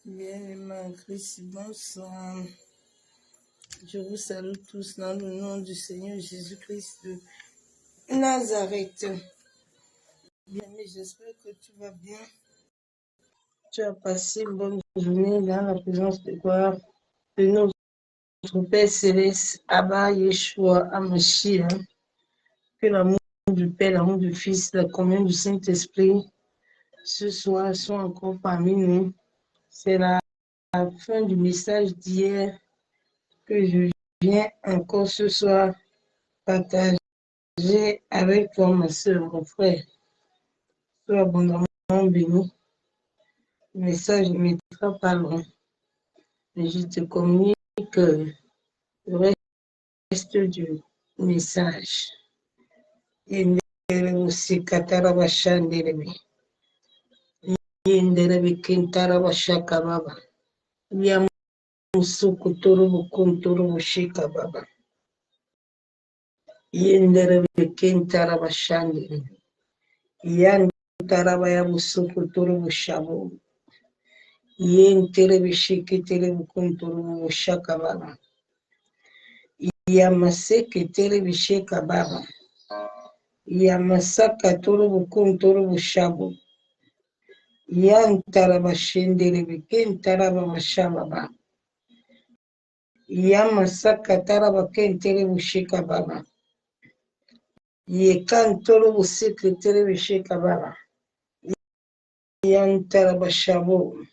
Bien-aimés en Christ, bonsoir. Je vous salue tous dans le nom du Seigneur Jésus-Christ de Nazareth. Bien-aimé, j'espère que tu vas bien. Tu as passé une bonne journée dans la présence de gloire de notre Père Céleste, Abba Yeshua Hamashiach. Que l'amour du Père, l'amour du Fils, la communion du Saint-Esprit, ce soir, soit encore parmi nous. C'est la fin du message d'hier que je viens encore ce soir partager avec toi, ma soeur, mon frère. Sois abondamment béni. Le message ne mettra pas loin. Mais je te communique le reste du message. Yenderebe aussi katarabashanderebe. Yenderebe kintarabashaka baba. Yamusukuturu bukunturu bushika baba. Yenderebe kintarabashanderebe. Yantarabaya busukuturu bushabu. Yenderebe shikituru bukunturu bushaka baba. Yamaseke tere bisheka baba. Yamasaka toro bukun toro bushabu. Yantara bashendere biken taraba bashaba ba. Yamasaka taraba ken tere bisheka baba. Yekan toro buseke tere bisheka baba. Yantara bashabu.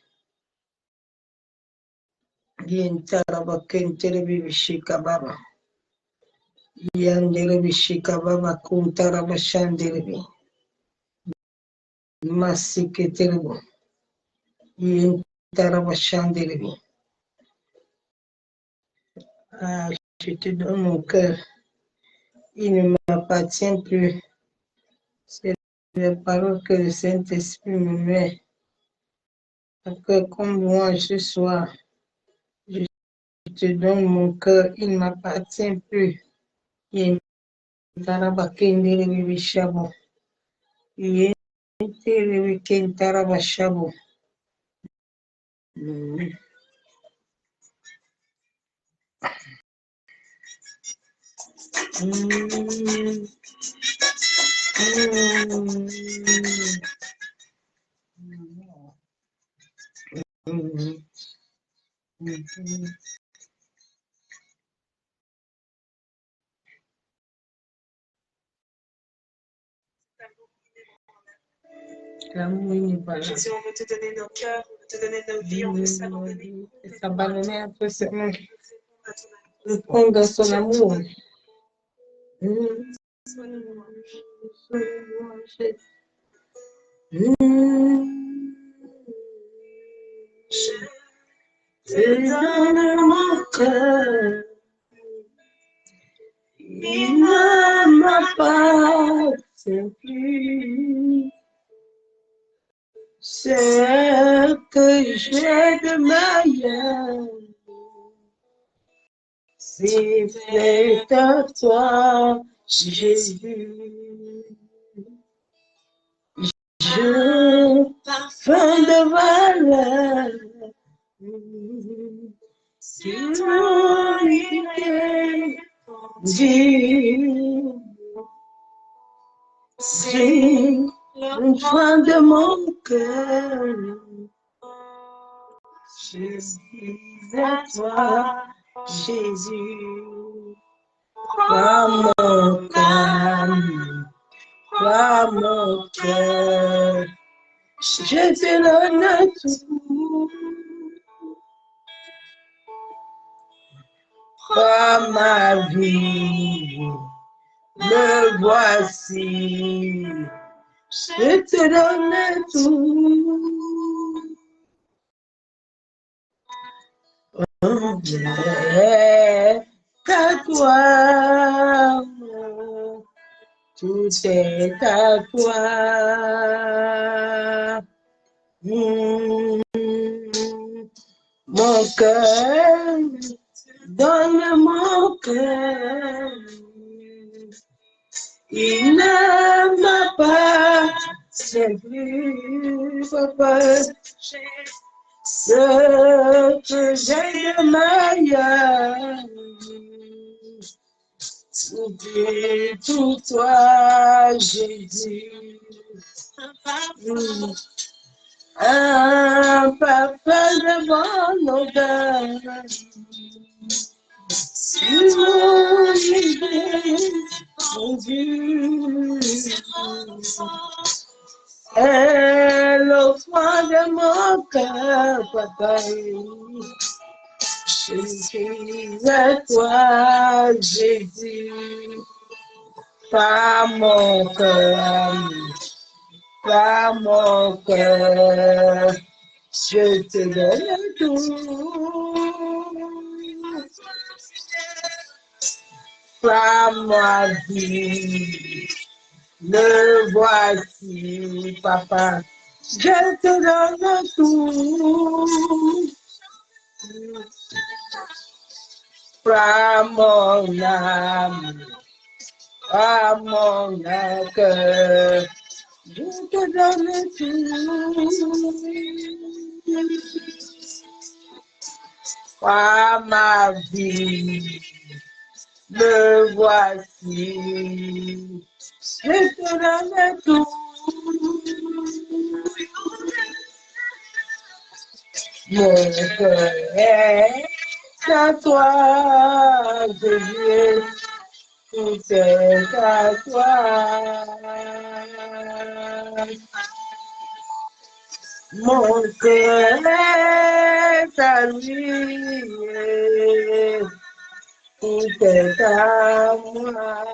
Yantara baken tere bisheka baba. Yandere bisheka baba kuntara bashandere bi. Masike terebo. Yentarabashandelebi. Ah, je te donne mon cœur. Il ne m'appartient plus. C'est la parole que le Saint-Esprit me met. Que comme moi ce soir, je te donne mon cœur. Il ne m'appartient plus. Yentarabakendelebi bishabo. Yentelebi kentarabashabo. L'amour n'est pas là. Jésus, on veut te donner nos cœurs, on veut te donner nos vies, on veut s'abandonner. S'abandonner entre ses mains. Répondre à son amour. Je te donne mon cœur. Il ne m'appartient plus. Ce que j'ai de meilleur, c'est fait à toi, Jésus. Je parfum de valeur, c'est ton idée, Dieu. C'est l'enfant de mon cœur. Je suis à toi, Jésus. Prends mon cœur, prends mon cœur. Je te donne tout. Prends ma vie, me voici. Je te donne tout. C'est à toi, tout est à toi. Mon cœur, donne mon cœur. Il ne m'appartient plus, papa. ce que j'ai de meilleur. Oublie tout toi, Jésus. Un parfum de bonne odeur. Mon Dieu, est l'offrande de mon cœur, papa. Je suis à toi, Jésus, par mon cœur, par mon cœur, je te donne tout. Par ma vie, le voici, papa, je te donne tout. Par mon âme, par mon cœur, je te donne tout. Par ma vie, le voici, je te donne tout. Mon cœur est à toi, Jésus, tout est à toi. Mon cœur est à lui, tout est à moi.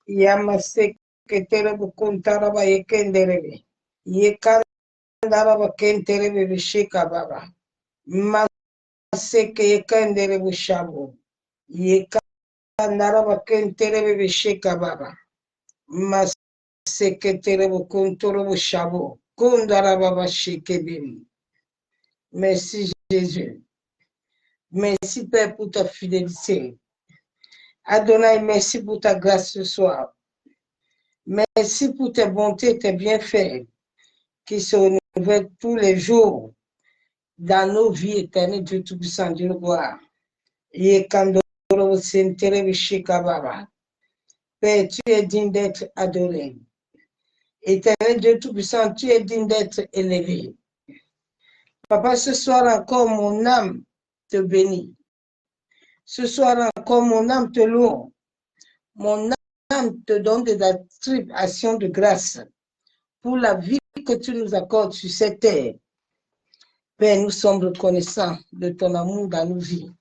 Yamase ketere bukuntara ba yekenderebe. Yekandara ba kentere bishika baba. Mase ke yekendere bushabu. Yekandara ba kentere bishika baba. Mase ketere bukuntoro bushabu. Kundara baba shikebiri. Merci Jésus. Merci Père pour ta fidélité. Adonai, merci pour ta grâce ce soir. Merci pour tes bontés et tes bienfaits qui se renouvellent tous les jours dans nos vies éternelles, Dieu Tout-Puissant, Dieu de gloire. Père, tu es digne d'être adoré. Éternel Dieu Tout-Puissant, tu es digne d'être élevé. Papa, ce soir encore, mon âme te bénit. Ce soir encore, mon âme te loue. Mon âme te donne des attributions de grâce pour la vie que tu nous accordes sur cette terre. Père, nous sommes reconnaissants de ton amour dans nos vies.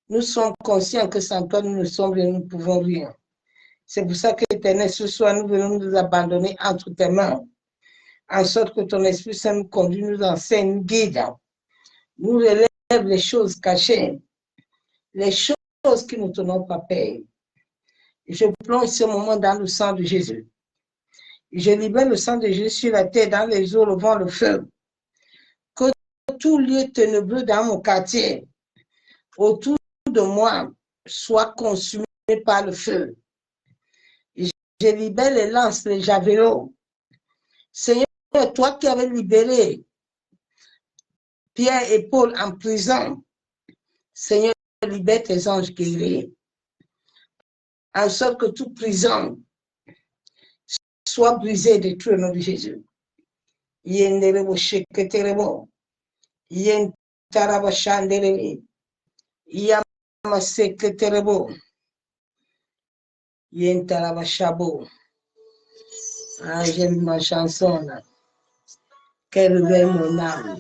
Nous sommes conscients que sans toi, nous ne sommes rien, nous ne pouvons rien. C'est pour ça que, Éternel, ce soir, nous venons nous abandonner entre tes mains, en sorte que ton Esprit Saint nous conduit, nous enseigne, nous guide, nous relève les choses cachées, les choses qui ne te n'ont pas payé. Je plonge ce moment dans le sang de Jésus. Je libère le sang de Jésus sur la terre, dans les eaux, le vent, le feu. Que tout lieu ténébreux dans mon quartier, autour de moi, soit consumé par le feu. Je libère les lances, les javelots. Seigneur, toi qui avais libéré Pierre et Paul en prison, Seigneur, libère tes anges guerriers, en sorte que toute prison soit brisée et détruite au nom de Jésus. Yenderebo sheketerebo, yentaraba shanderebe, yamaseketerebo, yentaraba shabo. Ah, j'aime ma chanson là. Qu'elle réveille mon âme.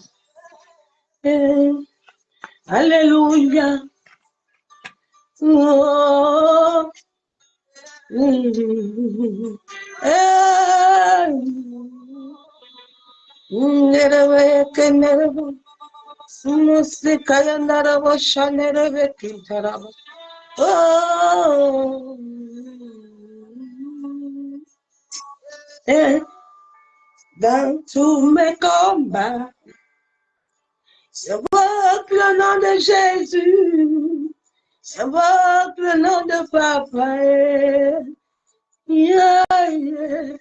Alléluia. Oh. dans tous mes combats. J'invoque le nom de Jésus. J'invoque le nom de Papa. Yeah, yeah.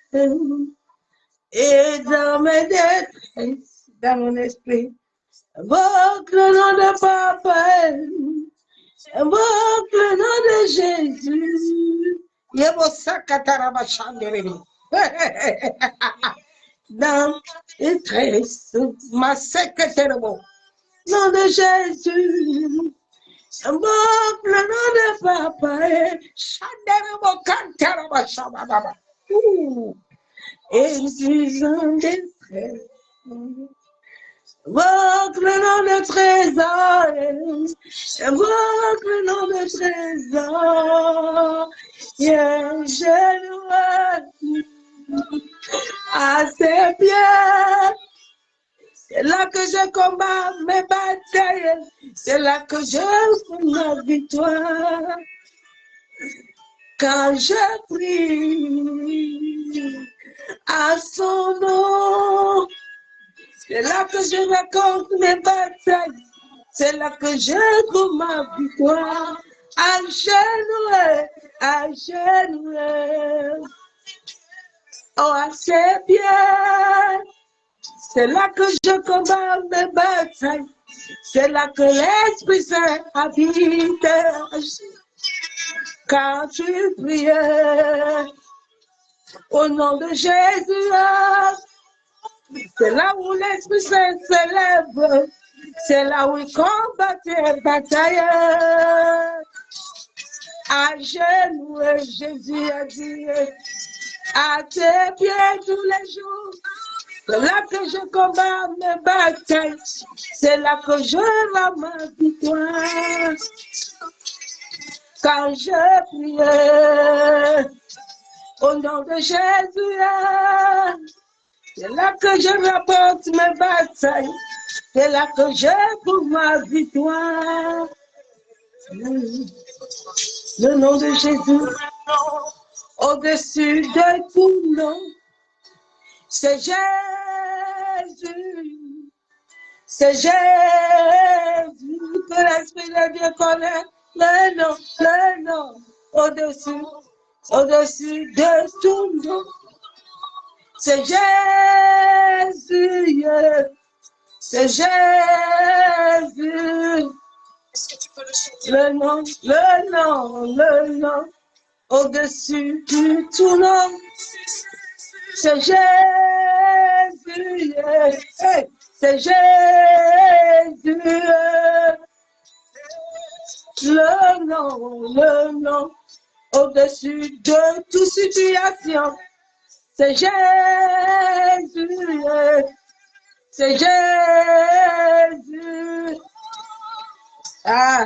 Et dans mes détresses, dans mon esprit, j'invoque le nom de Papa. J'invoque le nom de Jésus. Dans les tresses, ma secrétaire, nom de Jésus. J'invoque le nom de Papa. Et je suis en détresse. Invoque le nom de trésor. Invoque le nom de trésor. Yeah, je loue à ses pieds. C'est là que je combats mes batailles. C'est là que je fais ma victoire. Quand je prie à son nom, c'est là que je raconte mes batailles. C'est là que je trouve ma victoire. À genoux, oh, à ses pieds. C'est là que je combats mes batailles. C'est là que l'Esprit Saint habite. Quand tu priais au nom de Jésus, c'est là où l'Esprit Saint s'élève. C'est là où il combat tes batailles. À genoux, Jésus a dit, à tes pieds tous les jours. C'est là que je combats mes batailles. C'est là que je rends ma victoire. Quand je priais au nom de Jésus, c'est là que je rapporte mes batailles. C'est là que je trouve ma victoire. Le nom de Jésus, au-dessus de tout nom, c'est Jésus. C'est Jésus que l'Esprit de Dieu connaît. Le nom, au-dessus de tout nom. C'est Jésus, c'est Jésus. Le nom, au-dessus de tout nom. C'est Jésus, c'est Jésus. Le nom, au-dessus de toute situation. C'est Jésus, c'est Jésus. Ah,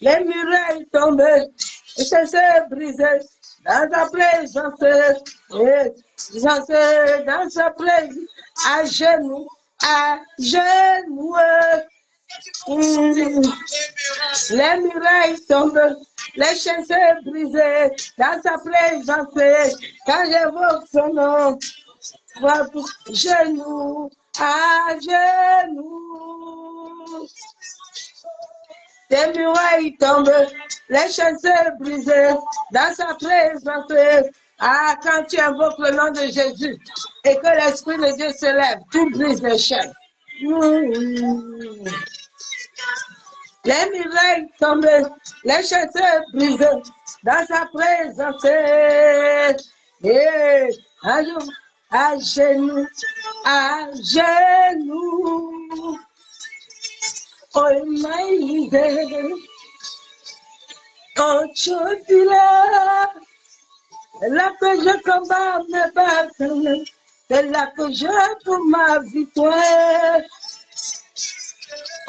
les murailles tombent, et ça s'est brisé dans sa présence, dans sa présence, à genoux, à genoux. Les murailles tombent, les chaînes se brisent dans sa présence. Quand j'évoque son nom, genoux à genoux. Les murailles tombent, les chaînes se brisent dans sa présence. Ah, quand tu invoques le nom de Jésus et que l'Esprit de Dieu se lève, tu brises les chaînes. Les murailles tombent, les chaînes se brisent dans sa présence. Et à genoux, à genoux. Oh, my God. Oh, Chotila. C'est là que je combats mes batailles. C'est là que je trouve ma victoire.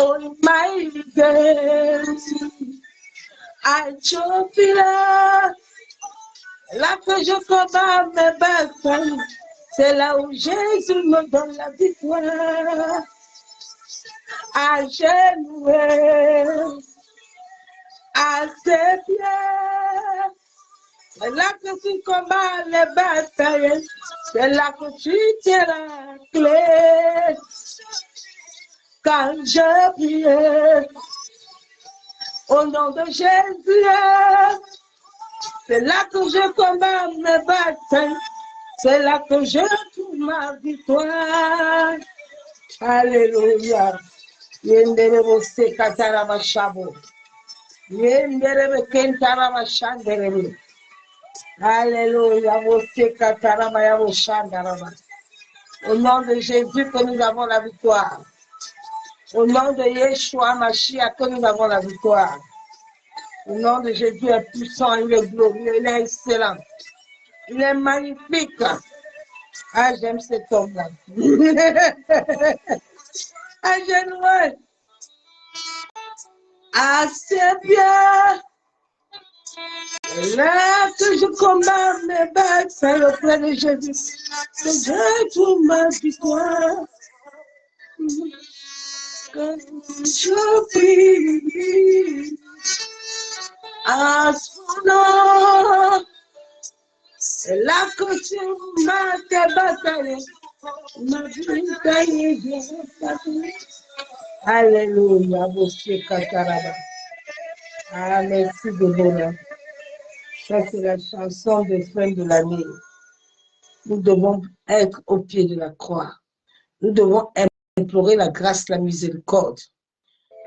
Oh, my God. À Chotila. Là que je combats mes batailles. C'est là où Jésus me donne la victoire. À genoux, à ses pieds. C'est là que tu combats les batailles. C'est là que tu tiens la clé. Quand je prie, au nom de Jésus, c'est là que je combats mes batailles. C'est là que je trouve ma victoire. Alléluia. Yenderebo sekataraba shabo. Yenderebe kentaraba shanderebe. Alléluia. Wo sekataraba yabo shandaraba. Au nom de Jésus que nous avons la victoire. Au nom de Yeshua Mashiach que nous avons la victoire. Au nom de Jésus est puissant, il est glorieux, il est excellent. Il est magnifique. Ah, j'aime cet homme-là. Ah, j'aime. Ah, c'est bien. Là que je commande mes batailles auprès de Jésus. C'est je trouve ma victoire. Quand je prie à son nom, c'est là que tu m'as tes batailles. Ma bataille est bien faite. Alléluia, monsieur Kataraba. Ah, merci de bonheur. Ça, c'est la chanson de fin de l'année. Nous devons être au pied de la croix. Nous devons implorer la grâce, la miséricorde.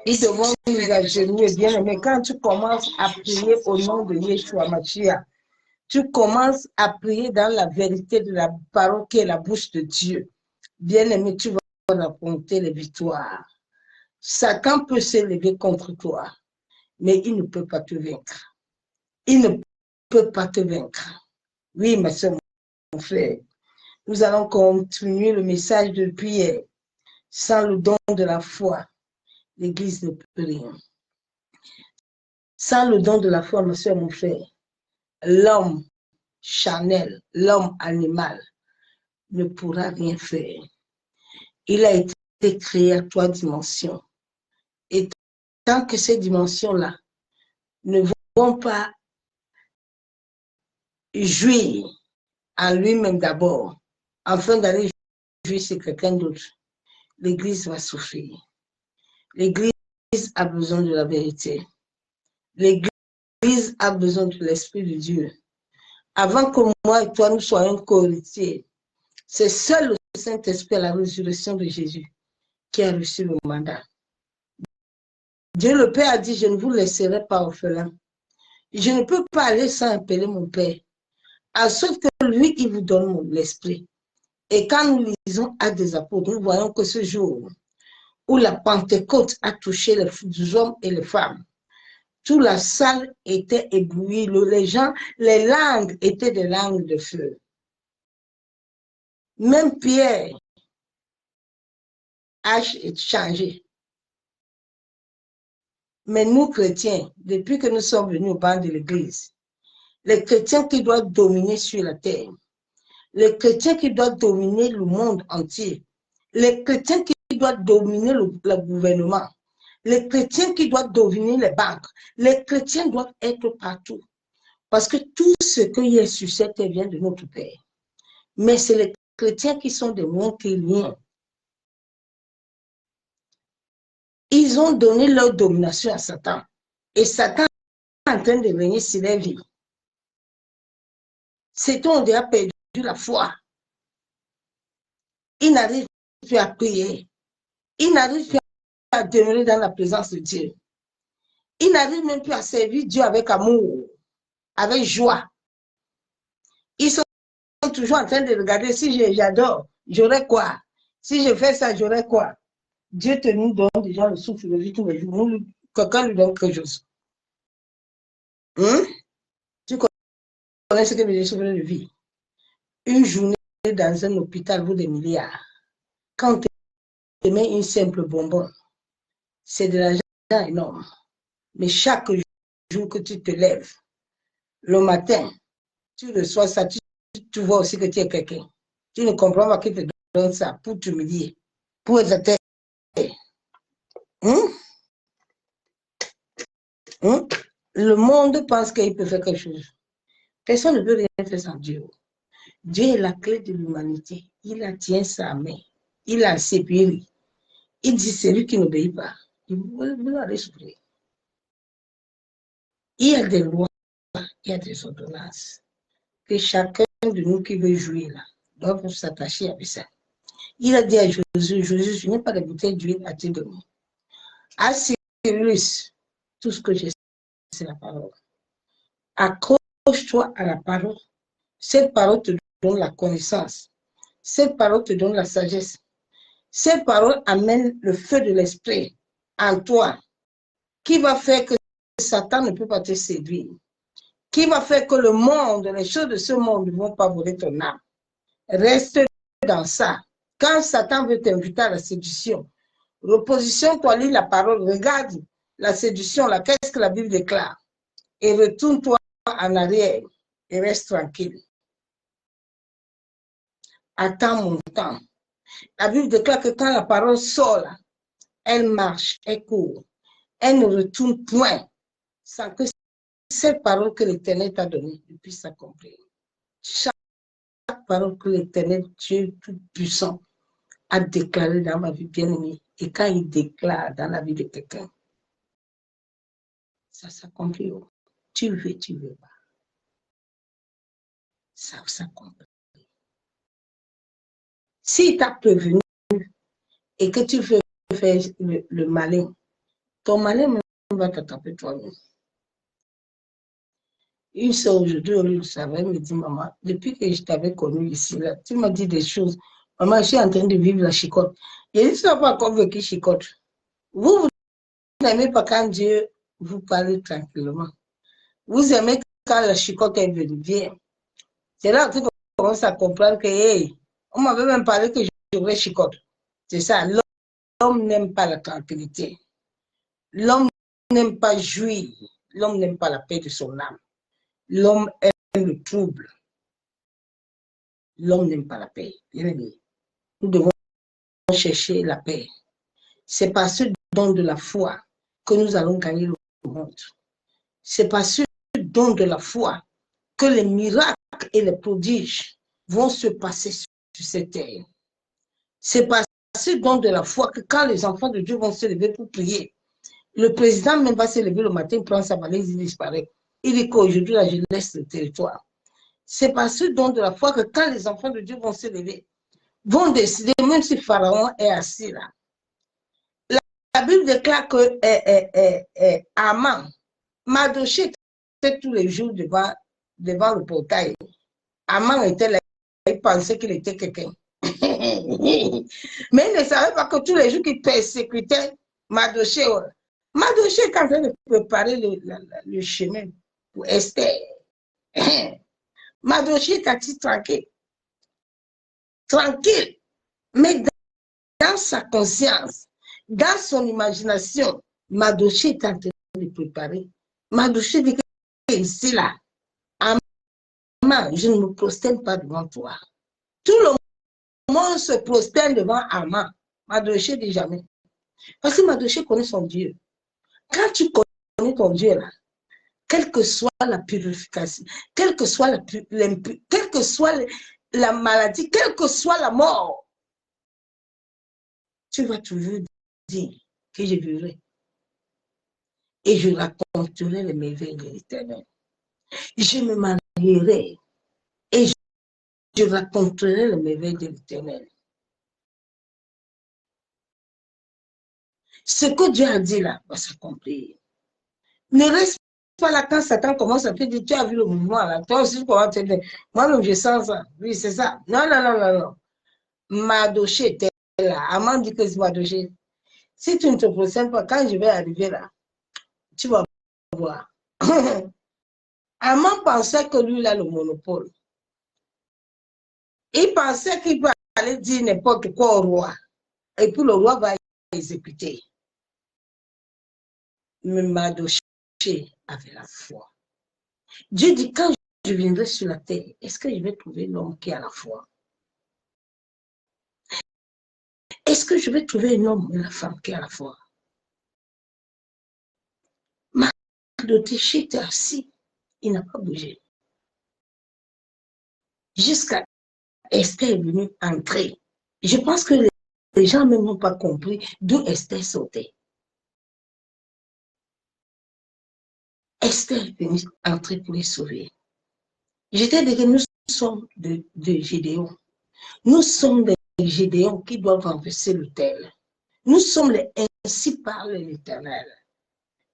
Nous devons nous agenouiller, bien aimé. Quand tu commences à prier au nom de Yeshua Mashiach, tu commences à prier dans la vérité de la parole qui est la bouche de Dieu. Bien aimé, tu vas affronter les victoires. Satan peut s'élever contre toi, mais il ne peut pas te vaincre. Il ne peut pas te vaincre. Oui, ma soeur, mon frère, nous allons continuer le message de prière. Sans le don de la foi, l'Église ne peut rien. Sans le don de la foi, ma soeur, mon frère, l'homme charnel, l'homme animal ne pourra rien faire. Il a été créé à 3 dimensions. Et tant que ces dimensions-là ne vont pas jouir en lui-même d'abord, afin d'aller jouir sur quelqu'un d'autre, l'Église va souffrir. L'Église a besoin de la vérité. L'Église a besoin de l'Esprit de Dieu. Avant que moi et toi nous soyons co-héritiers, c'est seul le Saint-Esprit à la résurrection de Jésus qui a reçu le mandat. Dieu le Père a dit, je ne vous laisserai pas orphelin. Je ne peux pas aller sans appeler mon Père. Sauf que lui, il vous donne l'Esprit. Et quand nous lisons Actes des Apôtres, nous voyons que ce jour où la Pentecôte a touché les hommes et les femmes, toute la salle était éblouie, les gens, les langues étaient des langues de feu. Même Pierre a changé. Mais nous, chrétiens, depuis que nous sommes venus au banc de l'Église, les chrétiens qui doivent dominer sur la terre, les chrétiens qui doivent dominer le monde entier, les chrétiens qui doivent dominer le gouvernement, les chrétiens qui doivent dominer les banques, les chrétiens doivent être partout. Parce que tout ce qui est sur cette terre vient de notre Père. Mais c'est les chrétiens qui sont des montéliens. Ils ont donné leur domination à Satan. Et Satan est en train de régner sur leur vie. C'est on a perdu la foi. Ils n'arrivent plus à prier. Ils n'arrivent plus à demeurer dans la présence de Dieu. Ils n'arrivent même plus à servir Dieu avec amour, avec joie. Ils sont toujours en train de regarder, si j'adore, j'aurai quoi? Si je fais ça, j'aurai quoi? Dieu te nous donne déjà le souffle de vie tous les jours. Quelqu'un lui donne quelque chose. Tu connais ce que veut dire souffle de vie? Une journée dans un hôpital vaut des milliards. Quand on te met une simple bonbonne, c'est de l'argent énorme. Mais chaque jour que tu te lèves, le matin, tu reçois ça, tu vois aussi que tu es quelqu'un. Tu ne comprends pas qu'il te donne ça pour t'humilier, pour être à terre. Le monde pense qu'il peut faire quelque chose. Personne ne peut rien faire sans Dieu. Dieu est la clé de l'humanité. Il la tient sa main. Il a séparé. Il dit, celui qui n'obéit pas, vous allez souffrir. Il y a des lois, il y a des ordonnances. Que chacun de nous qui veut jouer là, doit s'attacher avec ça. Il a dit à Jésus, Jésus, je n'ai pas de bouteille d'huile à te donner. À Cyrus, tout ce que j'ai, c'est la parole. Accroche-toi à la parole. Cette parole te donne la connaissance. Cette parole te donne la sagesse. Cette parole amène le feu de l'esprit en toi, qui va faire que Satan ne peut pas te séduire, qui va faire que le monde, les choses de ce monde ne vont pas voler ton âme. Reste dans ça. Quand Satan veut t'inviter à la séduction, repositionne-toi, lis la parole, regarde la séduction, qu'est-ce que la Bible déclare, et retourne-toi en arrière et reste tranquille. Attends mon temps. La Bible déclare que quand la parole sort, elle marche, elle court, elle ne retourne point sans que cette parole que l'Éternel t'a donnée puisse s'accomplir. Chaque parole que l'Éternel, Dieu Tout-Puissant, a déclaré dans ma vie bien-aimée, et quand il déclare dans la vie de quelqu'un, ça s'accomplit. Tu veux pas. Ça s'accomplit. S'il t'a prévenu et que tu veux faire le malin, ton malin va t'attraper toi-même. Une soeur aujourd'hui, on le savait, elle me dit, maman, depuis que je t'avais connu ici, là, tu m'as dit des choses. Maman, je suis en train de vivre la chicote. Et dit, tu n'as pas encore vécu chicote. Vous n'aimez pas quand Dieu vous parle tranquillement. Vous aimez quand la chicote est venue. Viens. C'est là que tu commences à comprendre que, hey, on m'avait même parlé que j'aurais chicote. C'est ça. L'homme n'aime pas la tranquillité. L'homme n'aime pas jouir. L'homme n'aime pas la paix de son âme. L'homme aime le trouble. L'homme n'aime pas la paix. Nous devons chercher la paix. C'est par ce don de la foi que nous allons gagner le monde. C'est par ce don de la foi que les miracles et les prodiges vont se passer sur cette terre. C'est par ce don de la foi que quand les enfants de Dieu vont se lever pour prier, le président même va se lever le matin, prendre sa valise, il disparaît. Il dit qu'aujourd'hui, là, je laisse le territoire. C'est par ce don de la foi que quand les enfants de Dieu vont se lever, vont décider, même si Pharaon est assis là. La Bible déclare que Aman, Mardochée était tous les jours devant le portail. Aman était là, il pensait qu'il était quelqu'un. Mais il ne savait pas que tous les jours qu'il persécutait Mardochée, Mardochée est en train de préparer le chemin pour Esther. Mardochée est assis tranquille. Tranquille. Mais dans sa conscience, dans son imagination, Mardochée est en train de préparer. Mardochée dit que ici, là, Aman, je ne me prosterne pas devant toi. Tout le monde se prosterne devant Aman. Mardochée dit jamais. Parce que Mardochée connaît son Dieu. Quand tu connais ton Dieu, là, quelle que soit la purification, quelle que soit la maladie, quelle que soit la mort, tu vas toujours dire que je vivrai. Et je raconterai les merveilles de l'Éternel. Je me marierai et je raconterai les merveilles de l'Éternel. Ce que Dieu a dit là va s'accomplir. Ne reste pas là quand Satan commence à te dire, tu as vu le mouvement là, toi aussi tu commences à te dire, moi-même je sens ça, oui c'est ça. Non, non, non, non, non. Mardochée était là, Aman dit que c'est Mardochée. Si tu ne te procèdes pas, quand je vais arriver là, tu vas voir. Aman pensait que lui, il a le monopole. Il pensait qu'il peut aller dire n'importe quoi au roi. Et puis le roi va exécuter. Mais Mardochée avait la foi. Dieu dit, quand je viendrai sur la terre, est-ce que je vais trouver l'homme qui a la foi? Est-ce que je vais trouver un homme ou une femme qui a la foi? Mardochée était assis. Il n'a pas bougé. jusqu'à Esther est venue entrer. Je pense que les gens même n'ont pas compris d'où Esther sortait. Esther est venue entrer pour les sauver. J'étais dit que nous sommes de Gédéon. Nous sommes des Gédéons qui doivent renverser l'autel. Nous sommes les ainsi parle l'Éternel.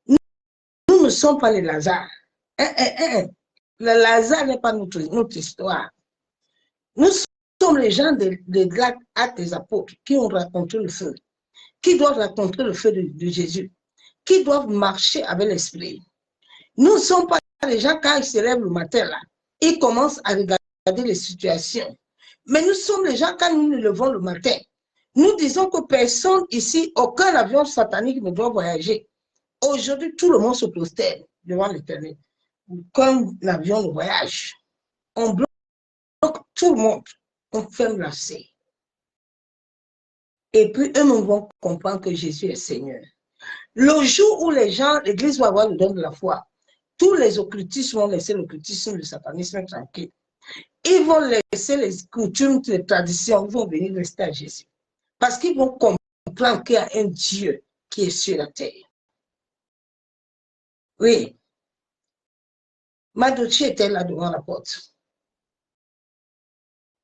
Nous ne sommes pas les Lazare. Le Lazare n'est pas notre histoire. Nous sommes les gens de l'acte des apôtres qui ont raconté le feu, qui doivent raconter le feu de Jésus, qui doivent marcher avec l'Esprit. Nous ne sommes pas les gens quand ils se lèvent le matin, là, ils commencent à regarder les situations. Mais nous sommes les gens quand nous nous levons le matin. Nous disons que personne ici, aucun avion satanique ne doit voyager. Aujourd'hui, tout le monde se prosterne devant l'Éternel. Comme l'avion ne voyage, on bloque tout le monde, on ferme la C. Et puis, eux nous vont comprendre que Jésus est Seigneur. Le jour où les gens, l'Église va avoir le don de la foi, tous les occultistes vont laisser l'occultisme, le satanisme tranquille. Ils vont laisser les coutumes, les traditions, ils vont venir rester à Jésus. Parce qu'ils vont comprendre qu'il y a un Dieu qui est sur la terre. Oui. Mardochée était là devant la porte.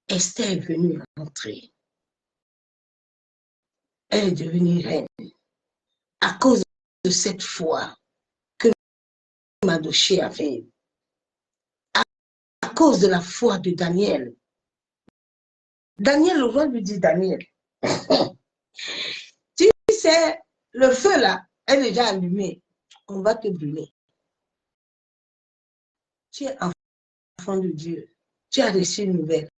Esther est venue entrer. Elle est devenue reine. À cause de cette foi que Mardochée avait. À cause de la foi de Daniel. Daniel, le roi lui dit, Daniel, tu sais, le feu là est déjà allumé. On va te brûler. Tu es enfant de Dieu. Tu as reçu une nouvelle.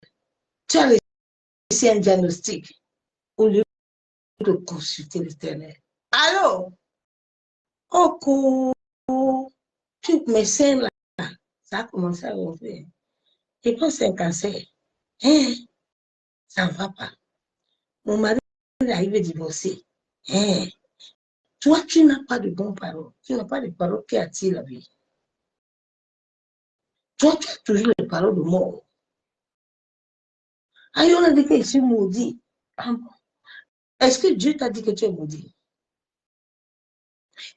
Tu as reçu un diagnostic au lieu de consulter l'Éternel. Allô? Oh, tu me sens là. Ça a commencé à gonfler. Je pense que c'est un cancer. Hein? Ça ne va pas. Mon mari arrive à divorcer. Hein? Toi, tu n'as pas de bonnes paroles. Tu n'as pas de paroles qui attirent la vie. Toi, tu as toujours les paroles de mort. Ah, on a dit que je suis maudit. Ah, bon. Est-ce que Dieu t'a dit que tu es maudit?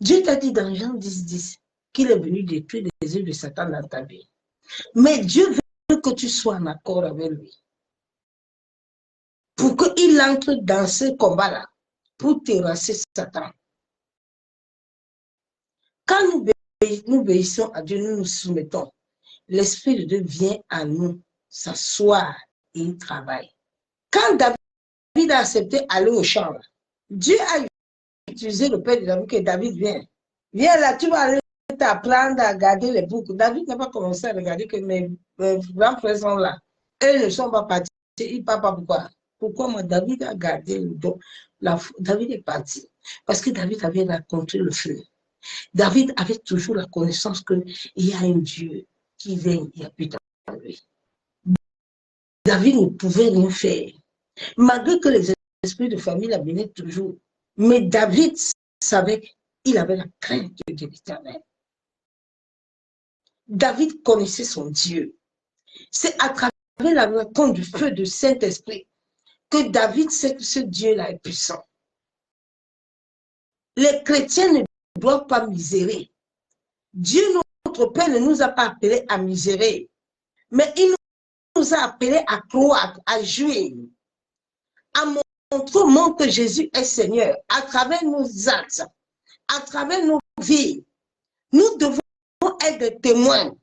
Dieu t'a dit dans Jean 10, qu'il est venu détruire les œuvres de Satan dans ta vie. Mais Dieu veut que tu sois en accord avec lui. Pour qu'il entre dans ce combat-là, pour terrasser Satan. Quand nous obéissons à Dieu, nous nous soumettons. L'Esprit de Dieu vient à nous s'asseoir et il travaille. Quand David a accepté d'aller au champ, Dieu a utilisé le père de David, que David vient. Viens là, tu vas aller t'apprendre à garder les boucles. David n'a pas commencé à regarder que mes grands frères sont là. Eux ne sont pas partis. Il ne parle pas pourquoi. Pourquoi moi, David a gardé le dos. David est parti. Parce que David avait rencontré le feu. David avait toujours la connaissance qu'il y a un Dieu qui vient et habite en lui. David ne pouvait rien faire. Malgré que les esprits de famille l'amenaient toujours. Mais David savait qu'il avait la crainte de l'Éternel. David connaissait son Dieu. C'est à travers la rencontre du feu du Saint-Esprit que David sait que ce Dieu-là est puissant. Les chrétiens ne doivent pas misérer. Dieu, notre Père, ne nous a pas appelés à misérer, mais il nous a appelés à croire, à jouer, à montrer au monde que Jésus est Seigneur, à travers nos actes, à travers nos vies. Nous devons être des témoins,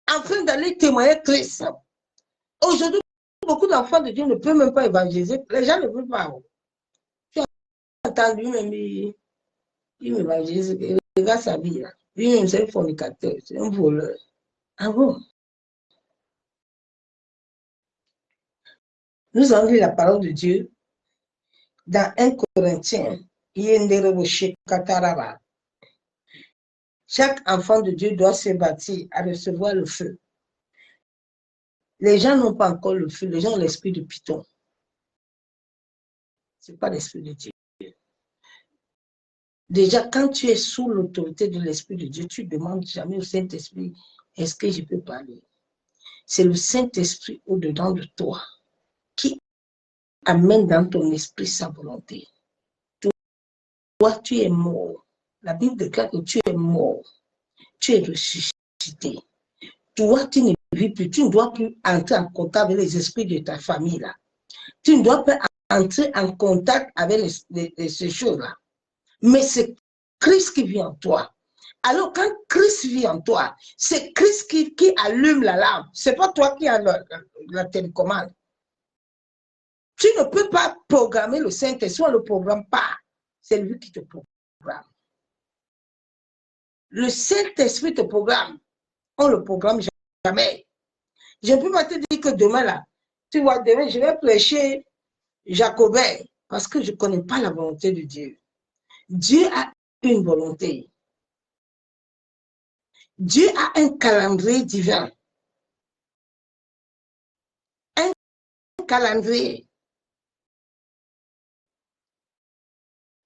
afin d'aller témoigner Christ. Aujourd'hui, beaucoup d'enfants de Dieu ne peuvent même pas évangéliser. Les gens ne veulent pas. Tu as entendu même, il m'évangélise, il regarde sa vie. Lui-même, c'est un fornicateur, c'est un voleur. Ah bon? Nous avons lu la parole de Dieu dans 1 Corinthiens. Chaque enfant de Dieu doit se bâtir à recevoir le feu. Les gens n'ont pas encore le feu, les gens ont l'esprit de Python. Ce n'est pas l'esprit de Dieu. Déjà, quand tu es sous l'autorité de l'esprit de Dieu, tu ne demandes jamais au Saint-Esprit, est-ce que je peux parler? c'est le Saint-Esprit au-dedans de toi qui amène dans ton esprit sa volonté. Toi, tu es mort. La Bible déclare que tu es mort. Tu es ressuscité. Toi, tu ne vis plus. Tu ne dois plus entrer en contact avec les esprits de ta famille là. Tu ne dois pas entrer en contact avec ces choses-là. Mais c'est Christ qui vit en toi. Alors, quand Christ vit en toi, c'est Christ qui allume la lampe. Ce n'est pas toi qui as la télécommande. Tu ne peux pas programmer le Saint-Esprit, on ne le programme pas. C'est lui qui te programme. Le Saint-Esprit te programme. On ne le programme jamais. Je ne peux pas te dire que demain, là, tu vois, demain, je vais prêcher Jacobin parce que je ne connais pas la volonté de Dieu. Dieu a une volonté. Dieu a un calendrier divin. Un calendrier.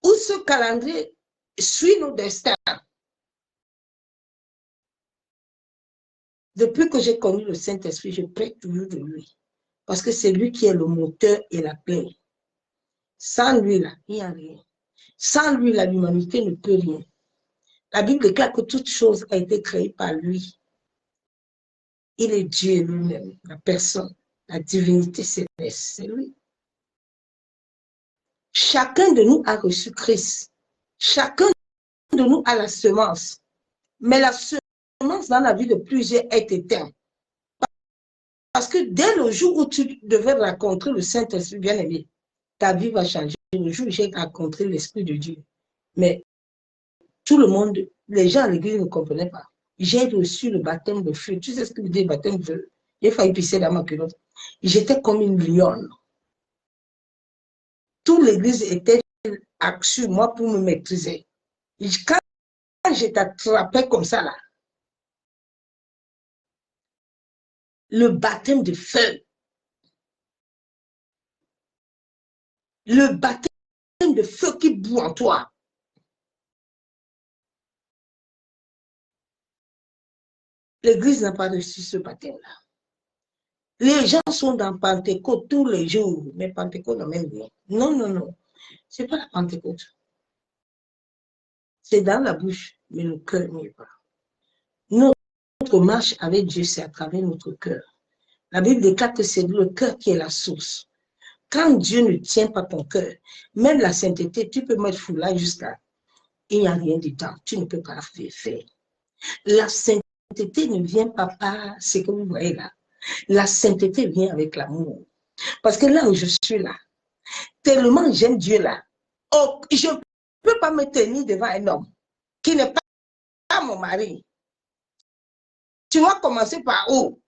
Où ce calendrier suit nos destins. Depuis que j'ai connu le Saint-Esprit, je prête toujours de lui. Parce que c'est lui qui est le moteur et la clé. Sans lui, là, il n'y a rien. Sans lui, l'humanité ne peut rien. La Bible déclare que toute chose a été créée par lui. Il est Dieu lui-même, la personne, la divinité céleste, c'est lui. Chacun de nous a reçu Christ. Chacun de nous a la semence. Mais la semence dans la vie de plusieurs est éteinte. Parce que dès le jour où tu devais rencontrer le Saint-Esprit bien-aimé, ta vie va changer. Le jour où j'ai rencontré l'Esprit de Dieu. Mais tout le monde, les gens à l'église ne comprenaient pas. J'ai reçu le baptême de feu. Tu sais ce que veut dire le baptême de feu? J'ai failli pisser dans ma culotte. J'étais comme une lionne. Toute l'église était sur moi pour me maîtriser. Quand je t'attrapais comme ça, là, le baptême de feu, le baptême de feu qui bout en toi. L'église n'a pas reçu ce baptême-là. Les gens sont dans Pentecôte tous les jours, mais Pentecôte n'a même rien. Non, non, non. Ce n'est pas la Pentecôte. C'est dans la bouche, mais le cœur n'y est pas. Notre marche avec Dieu, c'est à travers notre cœur. La Bible déclare que c'est le cœur qui est la source. Quand Dieu ne tient pas ton cœur, même la sainteté, tu peux mettre foulard jusqu'à... Il n'y a rien dedans. Tu ne peux pas faire. La sainteté ne vient pas par ce que vous voyez là. La sainteté vient avec l'amour. Parce que là où je suis là, tellement j'aime Dieu là, oh, je ne peux pas me tenir devant un homme qui n'est pas mon mari. Tu vas commencer par où?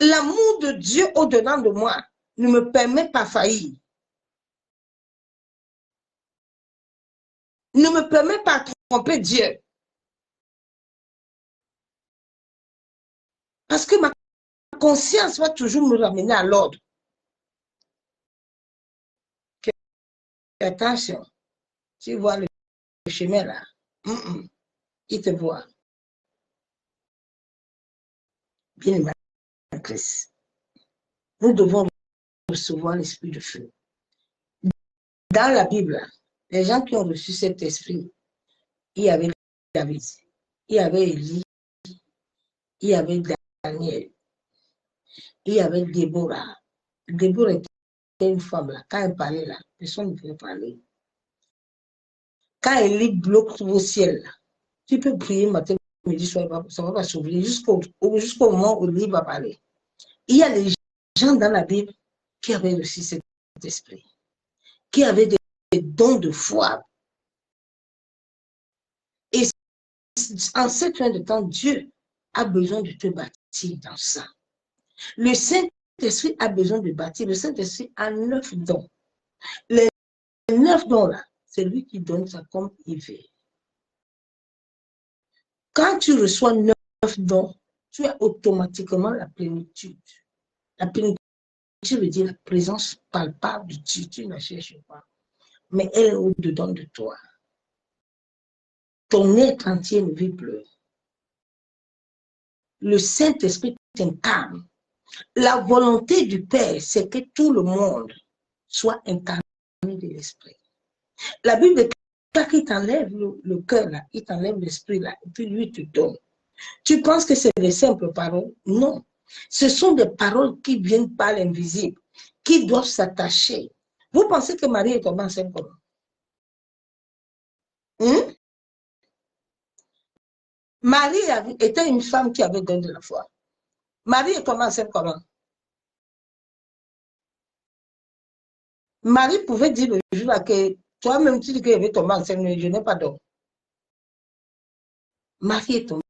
L'amour de Dieu au-dedans de moi ne me permet pas faillir. Ne me permet pas tromper Dieu. Parce que ma conscience va toujours me ramener à l'ordre. Attention, tu vois le chemin là, il te voit. Bien aimé Christ. Nous devons recevoir l'esprit de feu. Dans la Bible, les gens qui ont reçu cet esprit, il y avait David, il y avait Élie, il y avait Daniel, il y avait Déborah. Déborah était une femme là. Quand elle parlait là, personne ne pouvait parler. Quand Élie bloque au ciel là, tu peux prier matin, midi, soir, ça ne va pas s'ouvrir jusqu'au moment où Élie va parler. Il y a des gens dans la Bible qui avaient reçu cet esprit, qui avaient des dons de foi. Et en cette fin de temps, Dieu a besoin de te bâtir dans ça. Le Saint-Esprit a besoin de bâtir. Le Saint-Esprit a 9 dons. Les 9 dons là, c'est lui qui donne ça comme il veut. Quand tu reçois 9 dons, tu as automatiquement la plénitude. La plénitude veut dire la présence palpable de Dieu. Tu ne la cherches pas. Mais elle est au-dedans de toi. ton être entier ne veut pleurer. Le Saint-Esprit t'incarne. La volonté du Père, c'est que tout le monde soit incarné de l'Esprit. La Bible déclare qu'il t'enlève le cœur, là, il t'enlève l'esprit, là, et puis lui te donne. Tu penses que c'est des simples paroles? Non. Ce sont des paroles qui viennent par l'invisible, qui doivent s'attacher. Vous pensez que Marie est tombée enceinte comment? Marie était une femme qui avait donné de la foi. Marie est tombée enceinte comment? Marie pouvait dire le jour-là que toi-même tu dis qu'elle avait tombé enceinte, mais je n'ai pas d'homme. Marie est tombée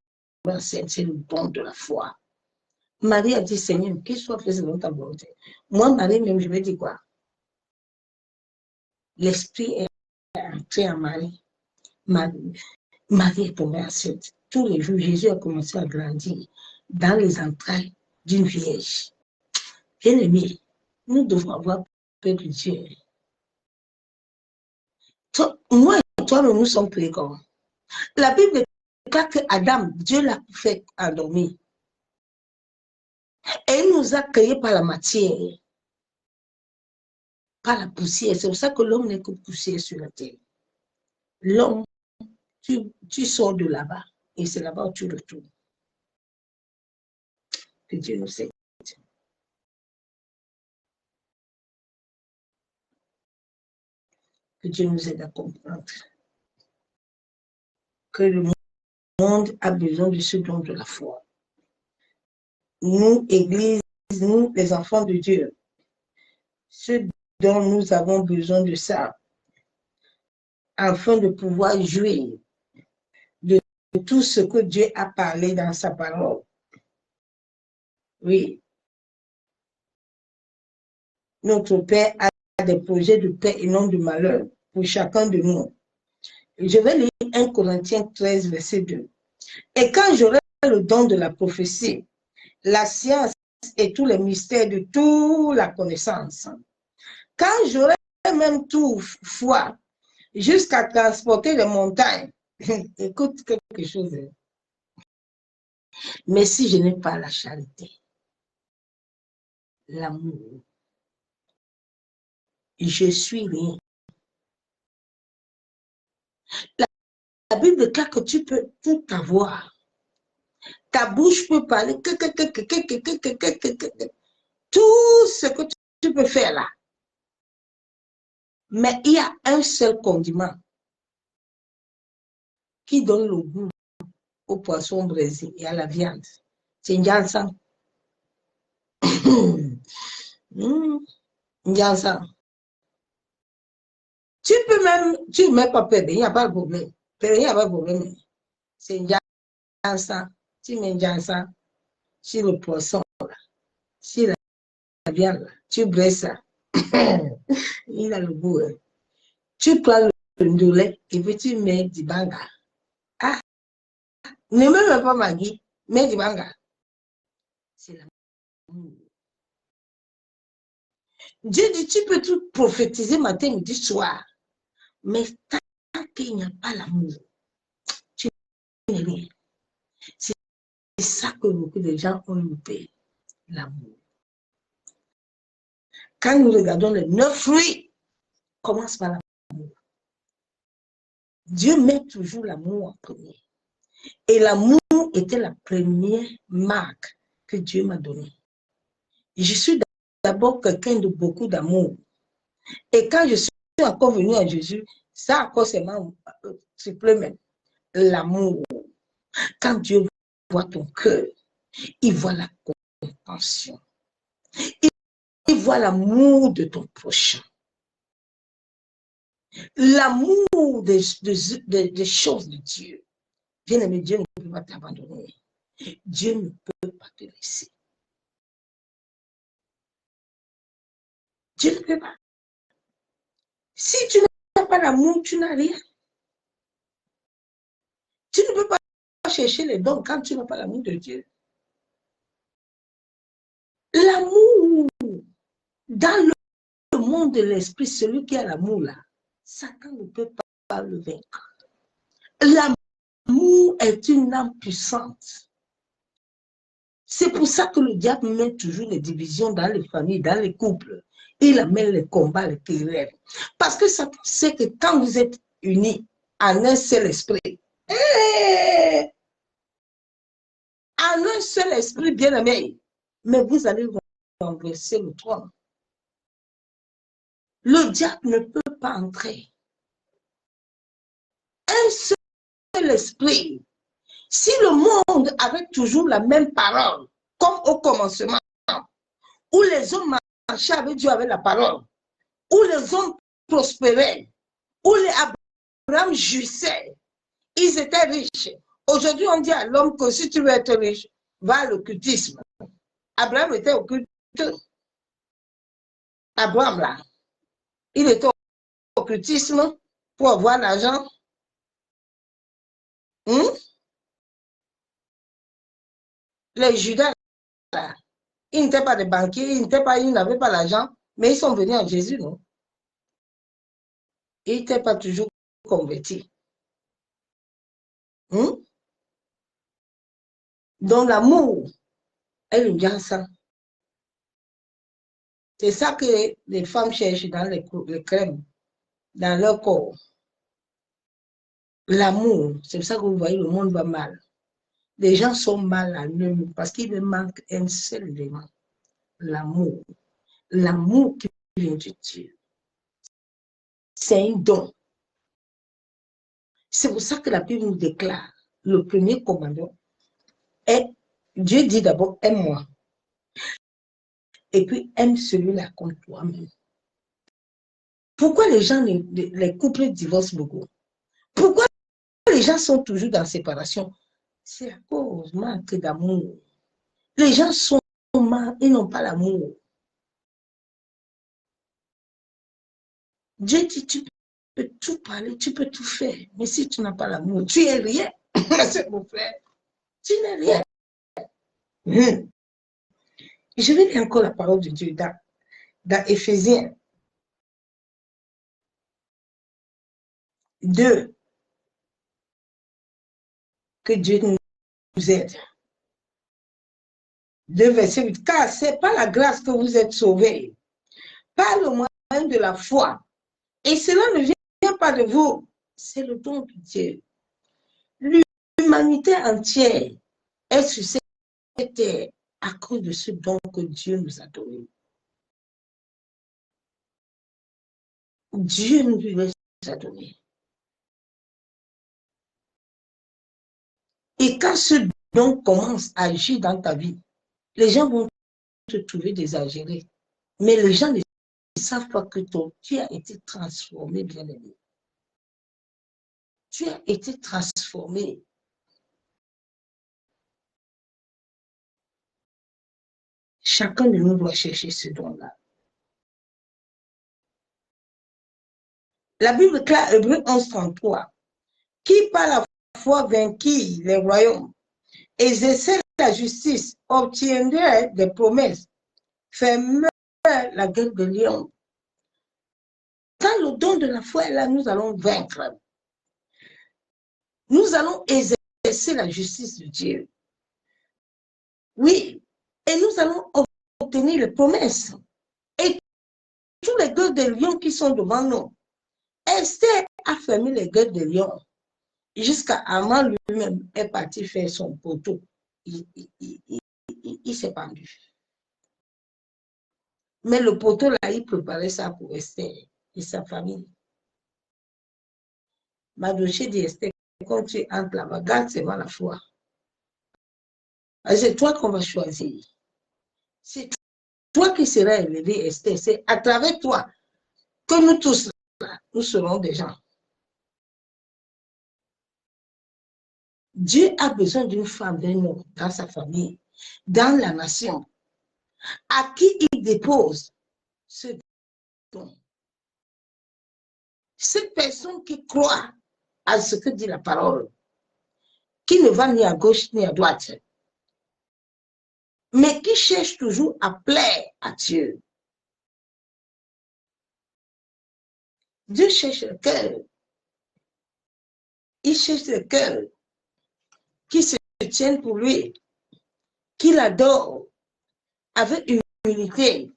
enceinte, c'est le don de la foi. Marie a dit, Seigneur, qu'il soit fait selon ta volonté. Moi, Marie, même, je vais dire quoi? L'esprit est entré en Marie. Marie est tombée enceinte. Tous les jours, Jésus a commencé à grandir dans les entrailles d'une vierge. Bien aimé, nous devons avoir peur de Dieu. Moi et toi, nous sommes créés comme. La Bible déclare que Adam, Dieu l'a fait endormir. Et il nous a créés par la matière, par la poussière. C'est pour ça que l'homme n'est que poussière sur la terre. L'homme, tu sors de là-bas et c'est là-bas où tu retournes. Que Dieu nous aide. Que Dieu nous aide à comprendre que le monde a besoin de ce don de la foi. Nous, Église, nous, les enfants de Dieu, ce dont nous avons besoin de ça, afin de pouvoir jouir de tout ce que Dieu a parlé dans sa parole. Oui. Notre Père a des projets de paix et non de malheur pour chacun de nous. Je vais lire 1 Corinthiens 13, verset 2. Et quand j'aurai le don de la prophétie, la science et tous les mystères de toute la connaissance, quand j'aurai même tout foi, jusqu'à transporter les montagnes, écoute quelque chose. Mais si je n'ai pas la charité, l'amour, je suis rien. La Bible déclare que tu peux tout avoir. Ta bouche peut parler, tout ce que tu peux faire là. Mais il y a un seul condiment qui donne le goût au poisson braisé et à la viande. C'est Njansan. Njansan. Tu peux même, tu ne mets pas peur, il n'y a pas de problème. Il n'y a pas de problème. C'est Njansan. Tu mets Njansan sur le poisson, sur la viande, tu braises ça. Il a le goût. Hein. Tu prends le ndolé et puis tu mets du banga. Ah, ne me mets pas Maggi, mets du banga. C'est l'amour. Dieu dit, tu peux tout prophétiser matin, midi, soir. Mais tant qu'il n'y a pas l'amour, tu n'es rien. C'est ça que beaucoup de gens ont loupé, l'amour. Quand nous regardons les 9 fruits, commence par l'amour. Dieu met toujours l'amour en premier. Et l'amour était la première marque que Dieu m'a donnée. Je suis d'abord quelqu'un de beaucoup d'amour. Et quand je suis encore venu à Jésus, ça a encore seulement supplément l'amour. Quand Dieu voit ton cœur, il voit la compassion. Il voit l'amour de ton prochain. L'amour des choses de Dieu. Bien-aimé, Dieu ne peut pas t'abandonner. Dieu ne peut pas te laisser. Dieu ne peut pas. Si tu n'as pas l'amour, tu n'as rien. Tu ne peux pas chercher les dons quand tu n'as pas l'amour de Dieu. L'amour, dans le monde de l'esprit, celui qui a l'amour là, Satan ne peut pas le vaincre. L'amour L'amour est une âme puissante. C'est pour ça que le diable met toujours les divisions dans les familles, dans les couples. Il amène les combats, les querelles. Parce que ça sait que quand vous êtes unis en un seul esprit, en un seul esprit bien-aimé, mais vous allez renverser le trône. Le diable ne peut pas entrer. Un seul esprit. Si le monde avait toujours la même parole, comme au commencement, où les hommes marchaient avec Dieu avec la parole, où les hommes prospéraient, où les Abraham jouissaient, ils étaient riches. Aujourd'hui, on dit à l'homme que si tu veux être riche, va à l'occultisme. Abraham était occulte. Abraham, là, il était au occultisme pour avoir l'argent. Les Judas, là, ils n'étaient pas des banquiers, ils n'avaient pas l'argent, mais ils sont venus à Jésus, non? Ils n'étaient pas toujours convertis. Donc l'amour est le bien sang. C'est ça que les femmes cherchent dans les crèmes, dans leur corps. L'amour, c'est pour ça que vous voyez, le monde va mal. Les gens sont mal à eux parce qu'il leur manque un seul élément, l'amour. L'amour qui vient de Dieu. C'est un don. C'est pour ça que la Bible nous déclare, le premier commandement est, Dieu dit d'abord, aime-moi. Et puis, aime celui-là comme toi-même. Pourquoi les gens, les couples divorcent beaucoup? Pourquoi les gens sont toujours dans la séparation? C'est à cause du manque d'amour. Les gens sont mal, ils n'ont pas l'amour. Dieu dit, tu peux tout parler, tu peux tout faire, mais si tu n'as pas l'amour, tu es rien. C'est mon frère. Tu n'es rien. Je vais lire encore la parole de Dieu dans Éphésiens 2. Que Dieu nous aide. 2, verset 8. Car ce n'est pas la grâce que vous êtes sauvés, par le moyen de la foi. Et cela ne vient pas de vous, c'est le don de Dieu. L'humanité entière est sur cette terre à cause de ce don que Dieu nous a donné. Dieu nous a donné. Et quand ce don commence à agir dans ta vie, les gens vont te trouver désagéré. Mais les gens ne savent pas que tu as été transformé, bien-aimé. Tu as été transformé. Chacun de nous doit chercher ce don-là. La Bible déclare, Hébreux 11:33, qui par la foi vainquit les royaumes, exerçait la justice, obtiendrait des promesses, fermait la guerre de Lion. Quand le don de la foi est là, nous allons vaincre. Nous allons exercer la justice de Dieu. Oui, et nous allons obtenir les promesses. Et tous les gueules de lion qui sont devant nous, Esther a fermé les gueules de lion jusqu'à Haman lui-même est parti faire son poteau. Il s'est pendu. Mais le poteau là, il préparait ça pour Esther et sa famille. Mardochée dit Esther, quand tu entres là-bas, garde seulement la foi. C'est toi qu'on va choisir. C'est toi qui seras élevé, Esther. C'est à travers toi que nous tous, là, nous serons des gens. Dieu a besoin d'une femme, d'un homme dans sa famille, dans la nation, à qui il dépose ce don. Cette personne qui croit à ce que dit la parole, qui ne va ni à gauche ni à droite, mais qui cherche toujours à plaire à Dieu. Dieu cherche le cœur. Il cherche le cœur. qui se tiennent pour lui, qui l'adorent avec humilité,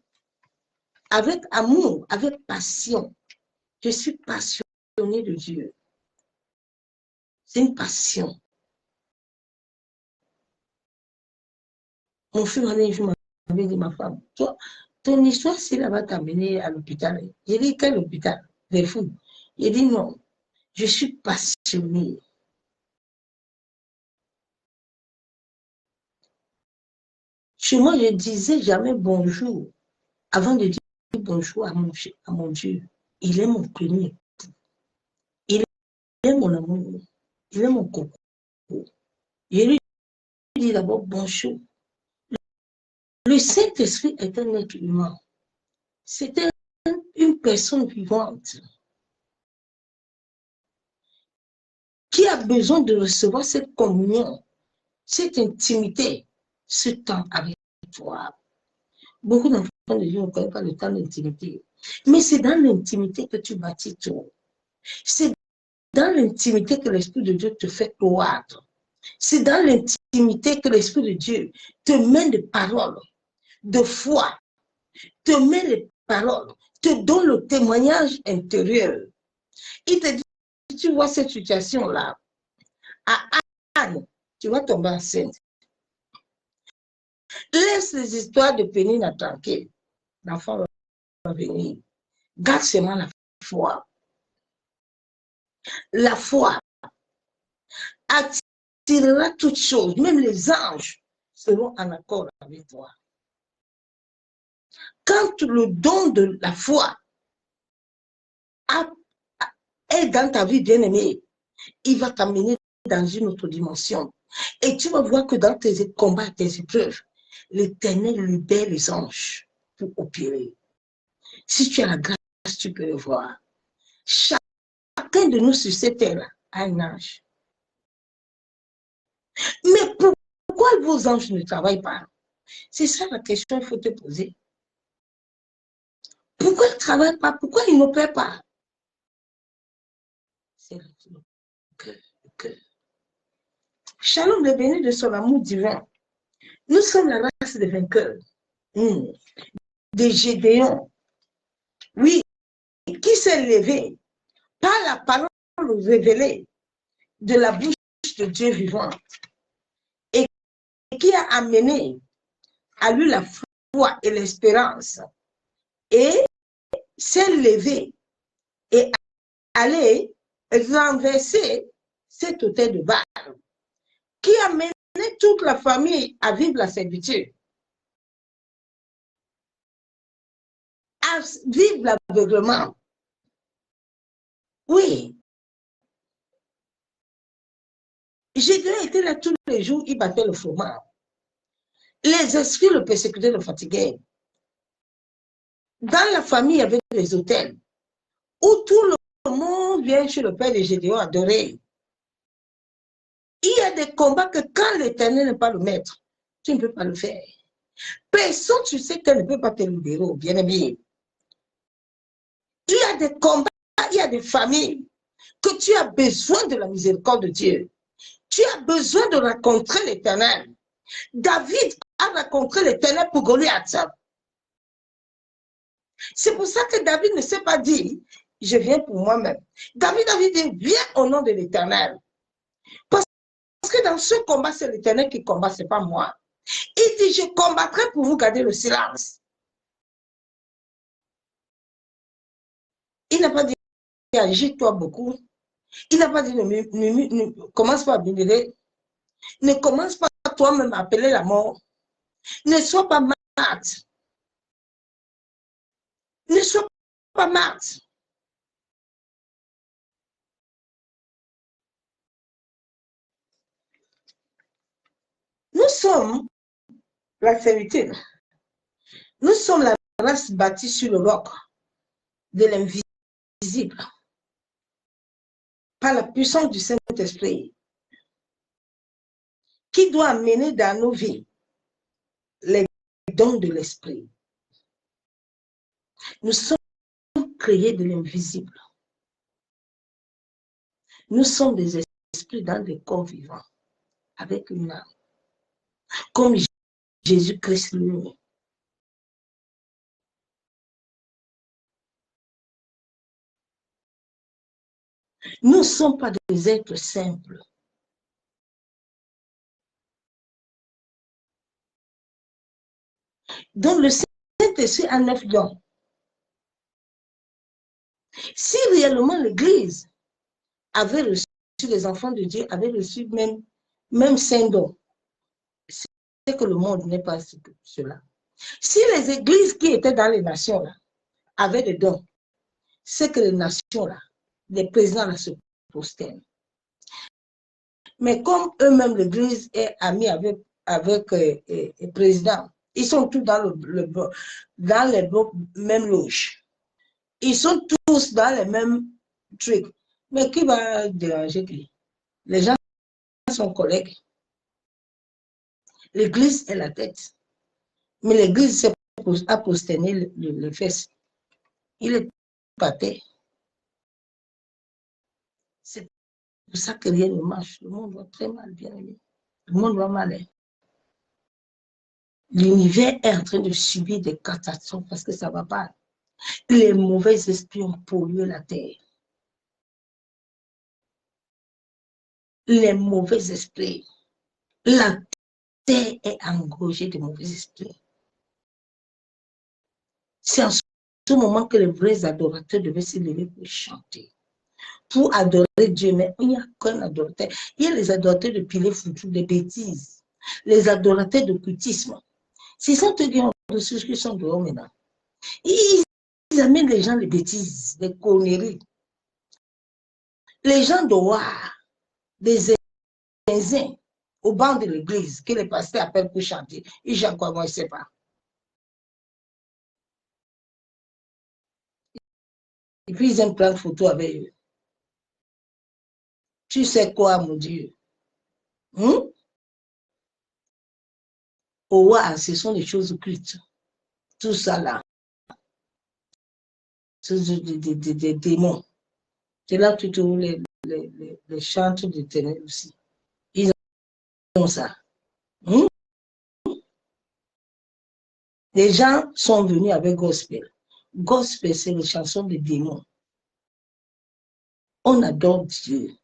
avec amour, avec passion. Je suis passionnée de Dieu. C'est une passion. Mon fils m'avait dit, ma femme, toi, ton histoire, si elle va t'amener à l'hôpital. J'ai dit, quel hôpital? Des fous. J'ai dit, non, je suis passionnée. Chez moi, je disais jamais bonjour avant de dire bonjour à mon Dieu. Il est mon premier. Il est mon amour. Il est mon coco. Je lui dis d'abord bonjour. Le Saint-Esprit est un être humain. C'est une personne vivante qui a besoin de recevoir cette communion, cette intimité, ce temps avec toi. Beaucoup d'enfants de Dieu ne connaissent pas le temps d'intimité. Mais c'est dans l'intimité que tu bâtis tout. C'est dans l'intimité que l'Esprit de Dieu te fait croître. C'est dans l'intimité que l'Esprit de Dieu te met des paroles de foi, te met les paroles, te donne le témoignage intérieur. Il te dit, tu vois cette situation-là, à Anne, tu vas tomber enceinte. Laisse les histoires de Pénina tranquille. L'enfant va venir. Garde seulement la foi. La foi attirera toutes choses, même les anges seront en accord avec toi. Quand le don de la foi est dans ta vie bien-aimée, il va t'amener dans une autre dimension. Et tu vas voir que dans tes combats, tes épreuves, l'Éternel libère les anges pour opérer. Si tu as la grâce, tu peux le voir. Chacun de nous sur cette terre a un ange. Mais pourquoi vos anges ne travaillent pas? C'est ça la question qu'il faut te poser. Pourquoi ils ne travaillent pas? Pourquoi ils n'opèrent pas? C'est le cœur. Shalom, le béni de son amour divin. Nous sommes la race des vainqueurs, des Gédéons. Oui, qui s'est levé par la parole révélée de la bouche de Dieu vivant et qui a amené à lui la foi et l'espérance et s'est levé et allé renverser cet autel de Baal qui a mené toute la famille à vivre la servitude, à vivre l'aveuglement. Oui. Gédéon était là tous les jours, il battait le froment. Les esprits le persécutaient, le fatiguaient. Dans la famille, il y avait des hôtels où tout le monde vient chez le père de Gédéon adorer. Il y a des combats que quand l'Éternel n'est pas le maître, tu ne peux pas le faire. Personne, tu sais qu'elle ne peut pas te libérer, bien aimé. Il y a des combats, il y a des familles que tu as besoin de la miséricorde de Dieu. Tu as besoin de rencontrer l'Éternel. David a rencontré l'Éternel pour Goliath. C'est pour ça que David ne s'est pas dit, je viens pour moi-même. David avait dit, viens au nom de l'Éternel. Parce que dans ce combat, c'est l'Éternel qui combat, ce n'est pas moi. Il dit, je combattrai pour vous garder le silence. Il n'a pas dit, agite-toi beaucoup. Il n'a pas dit, ne commence pas à murmurer. Ne commence pas toi-même à appeler la mort. Ne sois pas malade. Ne sois pas malade. Nous sommes la servitude. Nous sommes la race bâtie sur le roc de l'invisible par la puissance du Saint-Esprit qui doit amener dans nos vies les dons de l'Esprit. Nous sommes créés de l'invisible. Nous sommes des esprits dans des corps vivants. avec une âme, comme Jésus-Christ lui-même. Nous ne sommes pas des êtres simples. Donc le Saint-Esprit a 9 dons. Si réellement l'Église avait reçu, les enfants de Dieu avaient reçu même 5 dons, c'est que le monde n'est pas cela. Si les églises qui étaient dans les nations là, avaient des dons, c'est que les nations là, les présidents là se prosternent. Mais comme eux-mêmes, l'église est amie avec les présidents, ils sont tous dans les mêmes loges. Ils sont tous dans les mêmes trucs. Mais qui va déranger qui? Les gens sont collègues. L'église est la tête. Mais l'église a prosterné les fesses. Il est pâté. C'est pour ça que rien ne marche. Le monde va très mal, bien aimé. Le monde va mal. L'univers est en train de subir des catastrophes parce que ça ne va pas. Les mauvais esprits ont pollué la terre. Les mauvais esprits. La terre est engorgée de mauvais esprits. C'est en ce moment que les vrais adorateurs devaient se lever pour chanter, pour adorer Dieu. Mais il n'y a qu'un adorateur. Il y a les adorateurs de pilés foutus, des bêtises, les adorateurs de cultisme. Ce sont eux qui ont reçu ce qui sont dehors maintenant. Ils amènent les gens les bêtises, des conneries. Les gens dehors, des zinzins, au banc de l'église, que les pasteurs appellent pour chanter. Ils chantent quoi, moi, je ne sais pas. Et puis, ils aiment prendre photo avec eux. Tu sais quoi, mon Dieu? Oh, ouais, ce sont des choses occultes. Tout ça là. C'est des démons. C'est là que tu trouves les chantres de ténèbres aussi. Ils ont ça. Les gens sont venus avec gospel. Gospel, c'est les chansons des démons. On adore Dieu.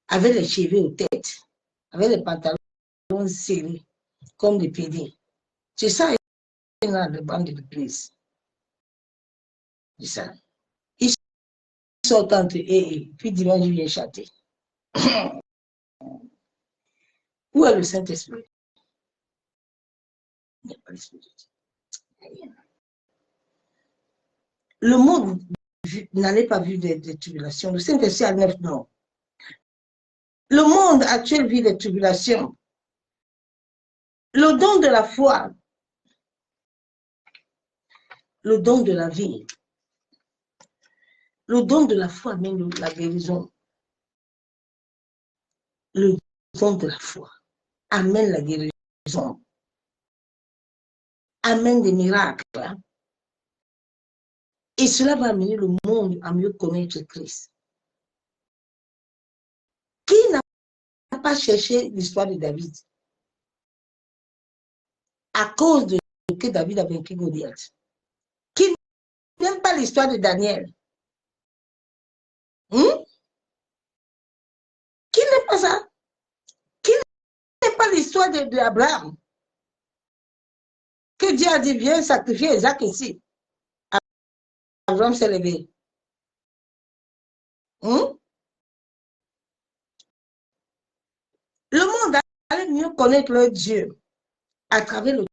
Avec les cheveux aux têtes, avec les pantalons serrés, comme des pédés. C'est ça, là, le banc de l'église. C'est ça. Ils sortent entre eux et puis dimanche, ils viennent chanter. Où est le Saint-Esprit? Il n'y a pas l'Esprit de Dieu. Le monde n'allait pas vivre des tribulations. Le Saint-Esprit a 9 noms. Le monde actuel vit des tribulations. Le don de la foi, le don de la vie, le don de la foi amène la guérison. Le don de la foi amène la guérison, amène des miracles. Et cela va amener le monde à mieux connaître Christ. Qui n'a pas cherché l'histoire de David? À cause de que David a vaincu Goliath. Qui n'aime pas l'histoire de Daniel? Qui n'aime pas ça? Qui n'aime pas l'histoire d'Abraham? Que Dieu a dit, viens sacrifier Isaac ici. Abraham s'est levé. Le monde allait mieux connaître leur Dieu à travers le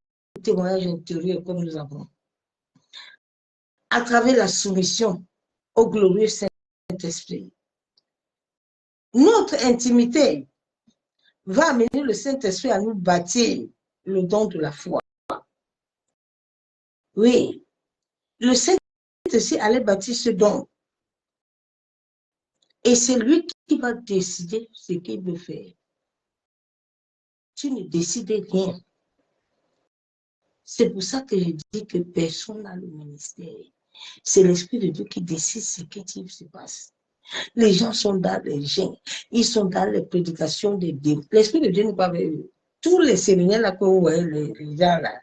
témoignage intérieur comme nous avons, à travers la soumission au glorieux Saint-Esprit. Notre intimité va amener le Saint-Esprit à nous bâtir le don de la foi. Oui, le Saint-Esprit allait bâtir ce don. Et c'est lui qui va décider ce qu'il veut faire. Tu ne décides rien. C'est pour ça que je dis que personne n'a le ministère. C'est l'Esprit de Dieu qui décide ce qui se passe. Les gens sont dans les gens. Ils sont dans les prédications des démons. L'Esprit de Dieu n'est pas avec eux. Tous les séminaires là que vous voyez, les gens là,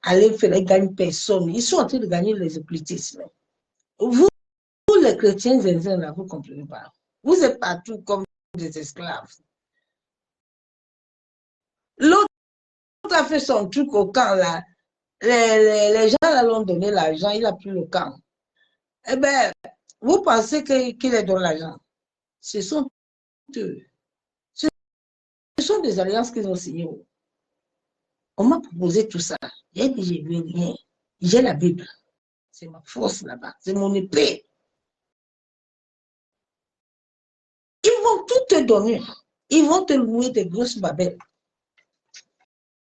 aller faire, ils gagnent personne. Ils sont en train de gagner les occultismes. Vous, les chrétiens, là, vous ne comprenez pas. Vous êtes partout comme des esclaves. L'autre a fait son truc au camp là. Les gens l'ont donné l'argent, il n'a plus le camp. Eh bien, vous pensez qu'il est dans l'argent? Ce sont eux. Ce sont des alliances qu'ils ont signées. On m'a proposé tout ça. J'ai dit, j'ai vu rien. J'ai la Bible. C'est ma force là-bas. C'est mon épée. Ils vont tout te donner. Ils vont te louer des grosses babelles.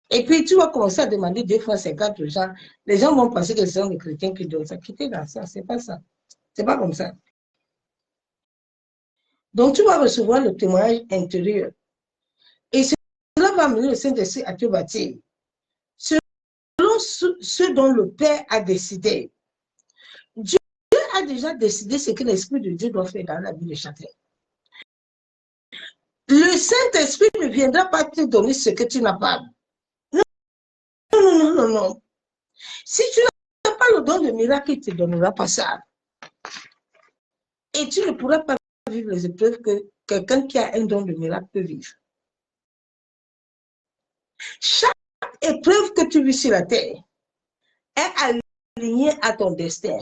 Et puis, tu vas commencer à demander 2 fois 50 aux gens. Les gens vont penser que ce sont des chrétiens qui donnent ça. Quittez dans ça. C'est pas ça. C'est pas comme ça. Donc, tu vas recevoir le témoignage intérieur. Et cela va amener le Saint-Esprit à te bâtir. Selon ce dont le Père a décidé. Dieu a déjà décidé ce que l'Esprit de Dieu doit faire dans la vie de chacun. Le Saint-Esprit ne viendra pas te donner ce que tu n'as pas. Non, non, non, non, non. Si tu n'as pas le don de miracle, il ne te donnera pas ça. Et tu ne pourras pas vivre les épreuves que quelqu'un qui a un don de miracle peut vivre. Chaque épreuve que tu vis sur la terre est alignée à ton destin.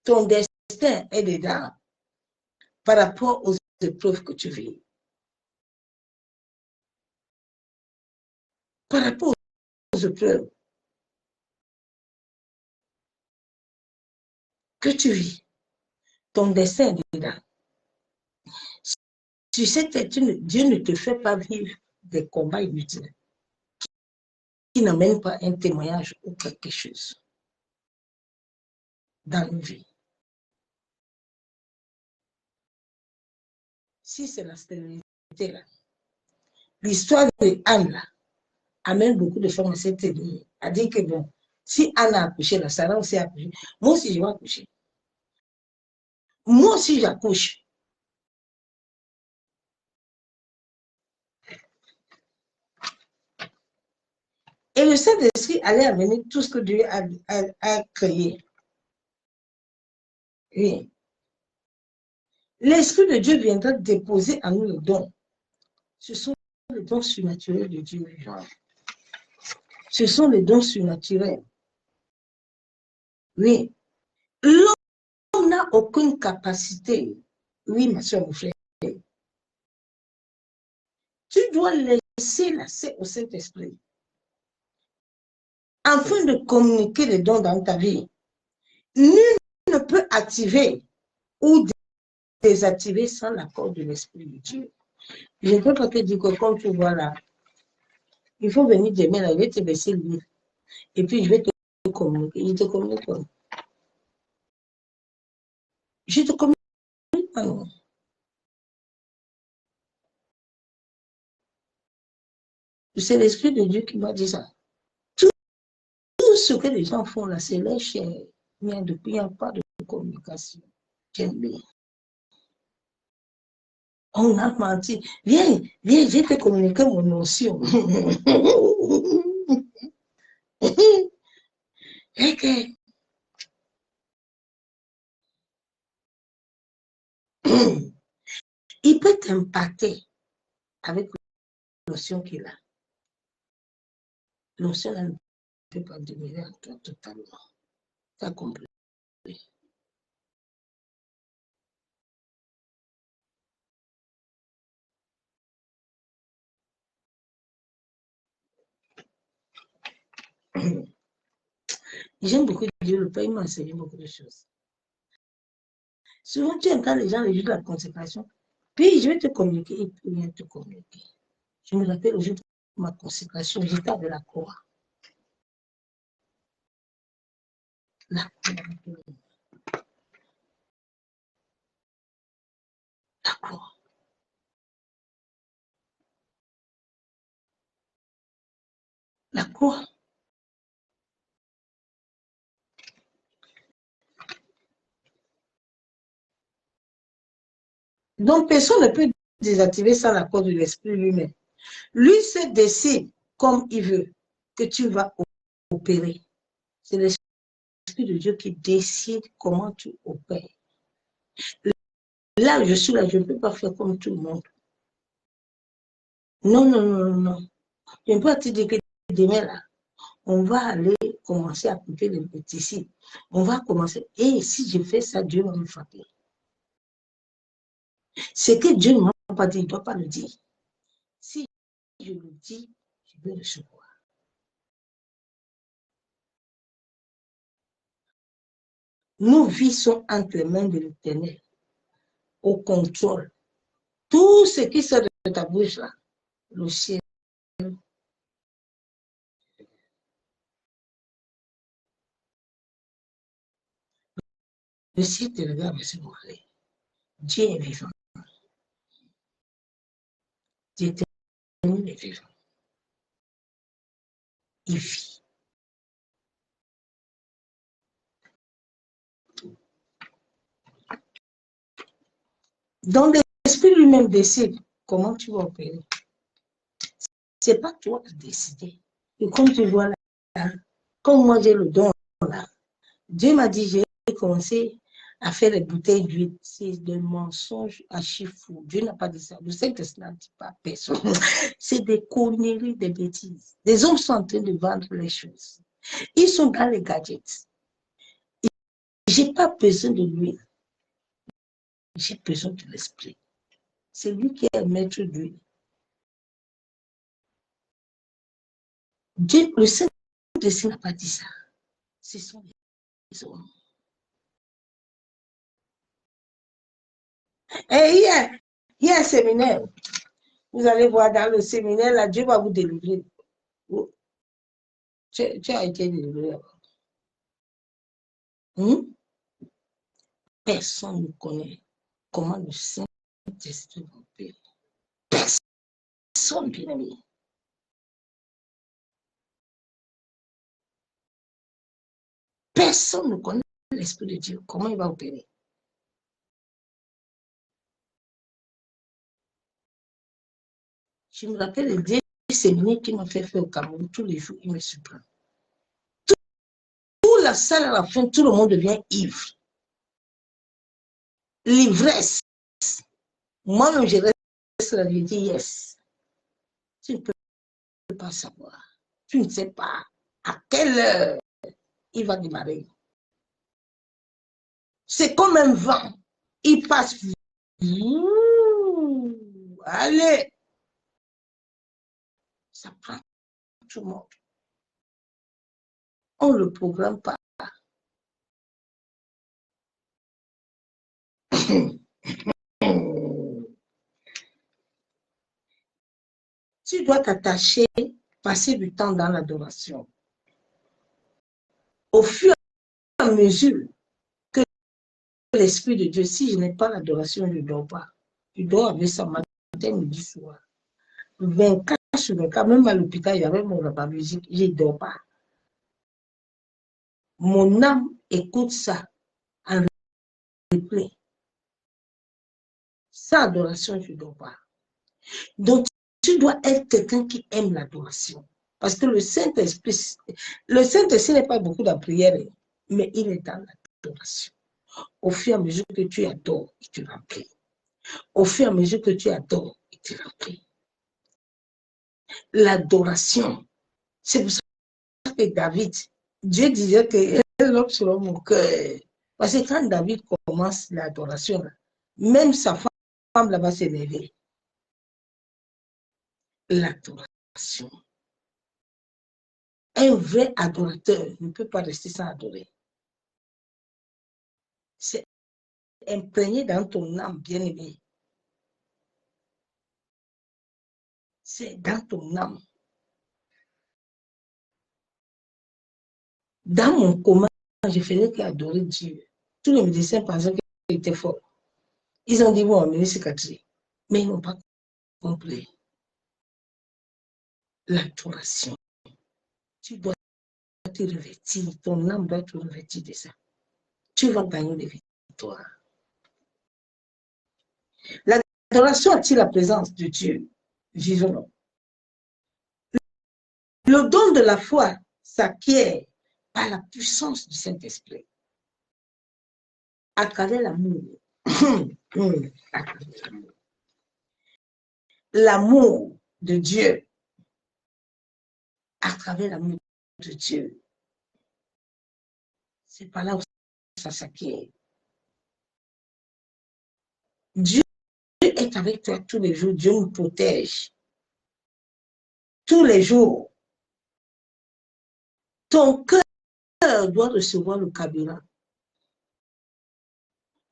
Ton destin est dedans par rapport aux épreuves que tu vis. Par rapport aux épreuves que tu vis, ton destin est dedans. Tu sais que Dieu ne te fait pas vivre des combats inutiles qui n'amènent pas un témoignage ou quelque chose dans une vie. Si c'est la stérilité là, l'histoire de Anne là, amène beaucoup de femmes à cette idée, à dire que bon, si Anne a accouché, là, Sarah aussi a accouché, moi aussi je vais accoucher. Moi aussi j'accouche. Et le Saint-Esprit allait amener tout ce que Dieu a créé. Oui. L'Esprit de Dieu viendra déposer en nous le don. Ce sont les dons surnaturels de Dieu. Ce sont les dons surnaturels. Oui. L'homme n'a aucune capacité. Oui, ma soeur, mon frère. Tu dois laisser l'accès au Saint-Esprit afin de communiquer les dons dans ta vie. Nul ne peut activer ou désactiver sans l'accord de l'Esprit de Dieu. Je ne peux pas te dire que comme tu vois là, il faut venir demain, là, je vais te laisser le livre. Et puis je vais te communiquer. Je te communique pas. Je te communique pas, non. C'est l'Esprit de Dieu qui m'a dit ça. Tout ce que les gens font là, c'est leur chair. Il n'y a pas de communication. J'aime bien. On a menti. Viens, viens, je vais te communiquer mon notion. Okay. Il peut t'impacter avec la notion qu'il a. Notion là ne peut pas demeurer en toi totalement. Tu as compris? J'aime beaucoup Dieu, le Père m'a enseigné beaucoup de choses. Souvent, tu entends les gens les jours de la consécration, puis je vais te communiquer, et puis rien te communiquer. Je me rappelle au jour de ma consécration, j'étais avec la croix. La croix. La croix. La croix. Donc, personne ne peut désactiver ça l'accord de l'esprit lui-même. Lui se décide comme il veut que tu vas opérer. C'est l'Esprit de Dieu qui décide comment tu opères. Là, je suis là, je ne peux pas faire comme tout le monde. Non, non, non, non, non. Je ne peux pas te dire que demain, là, on va aller commencer à couper les pesticides. On va commencer. Et si je fais ça, Dieu va me frapper. C'est que Dieu ne m'a pas dit, il ne doit pas le dire. Si je le dis, je vais recevoir. Nos vies sont entre les mains de l'Éternel, au contrôle. Tout ce qui sort de ta bouche là, le ciel. Le ciel te regarde, monsieur Mouré. Dieu est vivant. Dieu est vivant. Il vit. Donc l'esprit lui-même décide comment tu vas opérer. Ce n'est pas toi qui décides. Et comme tu vois là, comme moi j'ai le don là, Dieu m'a dit, j'ai commencé à faire les bouteilles d'huile. C'est des mensonges à chiffres. Dieu n'a pas dit ça. Le Saint-Esprit n'a dit pas à personne. C'est des conneries, des bêtises. Les hommes sont en train de vendre les choses. Ils sont dans les gadgets. Je n'ai pas besoin de l'huile. J'ai besoin de l'esprit. C'est lui qui est le maître d'huile. Dieu, le Saint-Esprit n'a pas dit ça. Ce sont les hommes. Et il y a un séminaire. Vous allez voir dans le séminaire, là, Dieu va vous délivrer. Tu as été délivré. Personne ne connaît comment le Saint-Esprit va opérer. Personne, bien aimé. Personne ne connaît l'Esprit de Dieu, comment il va opérer. Je me rappelle les 10 séminaires qu'il m'a fait faire au Cameroun, tous les jours, il me surprend. Toute la salle à la fin, tout le monde devient ivre. L'ivresse. Moi-même, je reste là, je dis yes. Tu ne peux pas savoir. Tu ne sais pas à quelle heure il va démarrer. C'est comme un vent. Il passe. Allez. Ça prend tout le monde. On ne le programme pas. Tu dois t'attacher, passer du temps dans l'adoration. Au fur et à mesure que l'Esprit de Dieu, si je n'ai pas l'adoration, je ne dors pas. Je dors avec ça matin, midi, soir. 24 sur 24, même à l'hôpital, il y avait mon repas musique, je ne dors pas. Mon âme écoute ça en replay. Sans adoration, je ne dors pas. Donc, tu dois être quelqu'un qui aime l'adoration. Parce que le Saint-Esprit n'est pas beaucoup de prière, mais il est dans l'adoration. Au fur et à mesure que tu adores, il te remplit. Au fur et à mesure que tu adores, il te remplit. L'adoration, c'est pour ça que David, Dieu disait que l'homme selon mon cœur. Parce que quand David commence l'adoration, même sa femme là-bas s'élever. L'adoration. Un vrai adorateur ne peut pas rester sans adorer. C'est imprégné dans ton âme, bien-aimé. C'est dans ton âme. Dans mon coma, je faisais qu'adorer Dieu. Tous les médecins pensaient qu'il était fort. Ils ont dit, bon, on va cicatrisé. Mais ils n'ont pas compris. L'adoration. Tu dois te revêtir, ton âme doit te revêtir de ça. Tu vas gagner des victoires. L'adoration attire la présence de Dieu. Vivons. Le don de la foi s'acquiert par la puissance du Saint-Esprit, à travers l'amour. L'amour de Dieu, à travers l'amour de Dieu. C'est par là où ça s'acquiert. Dieu est avec toi tous les jours. Dieu nous protège. Tous les jours. Ton cœur doit recevoir le carburant.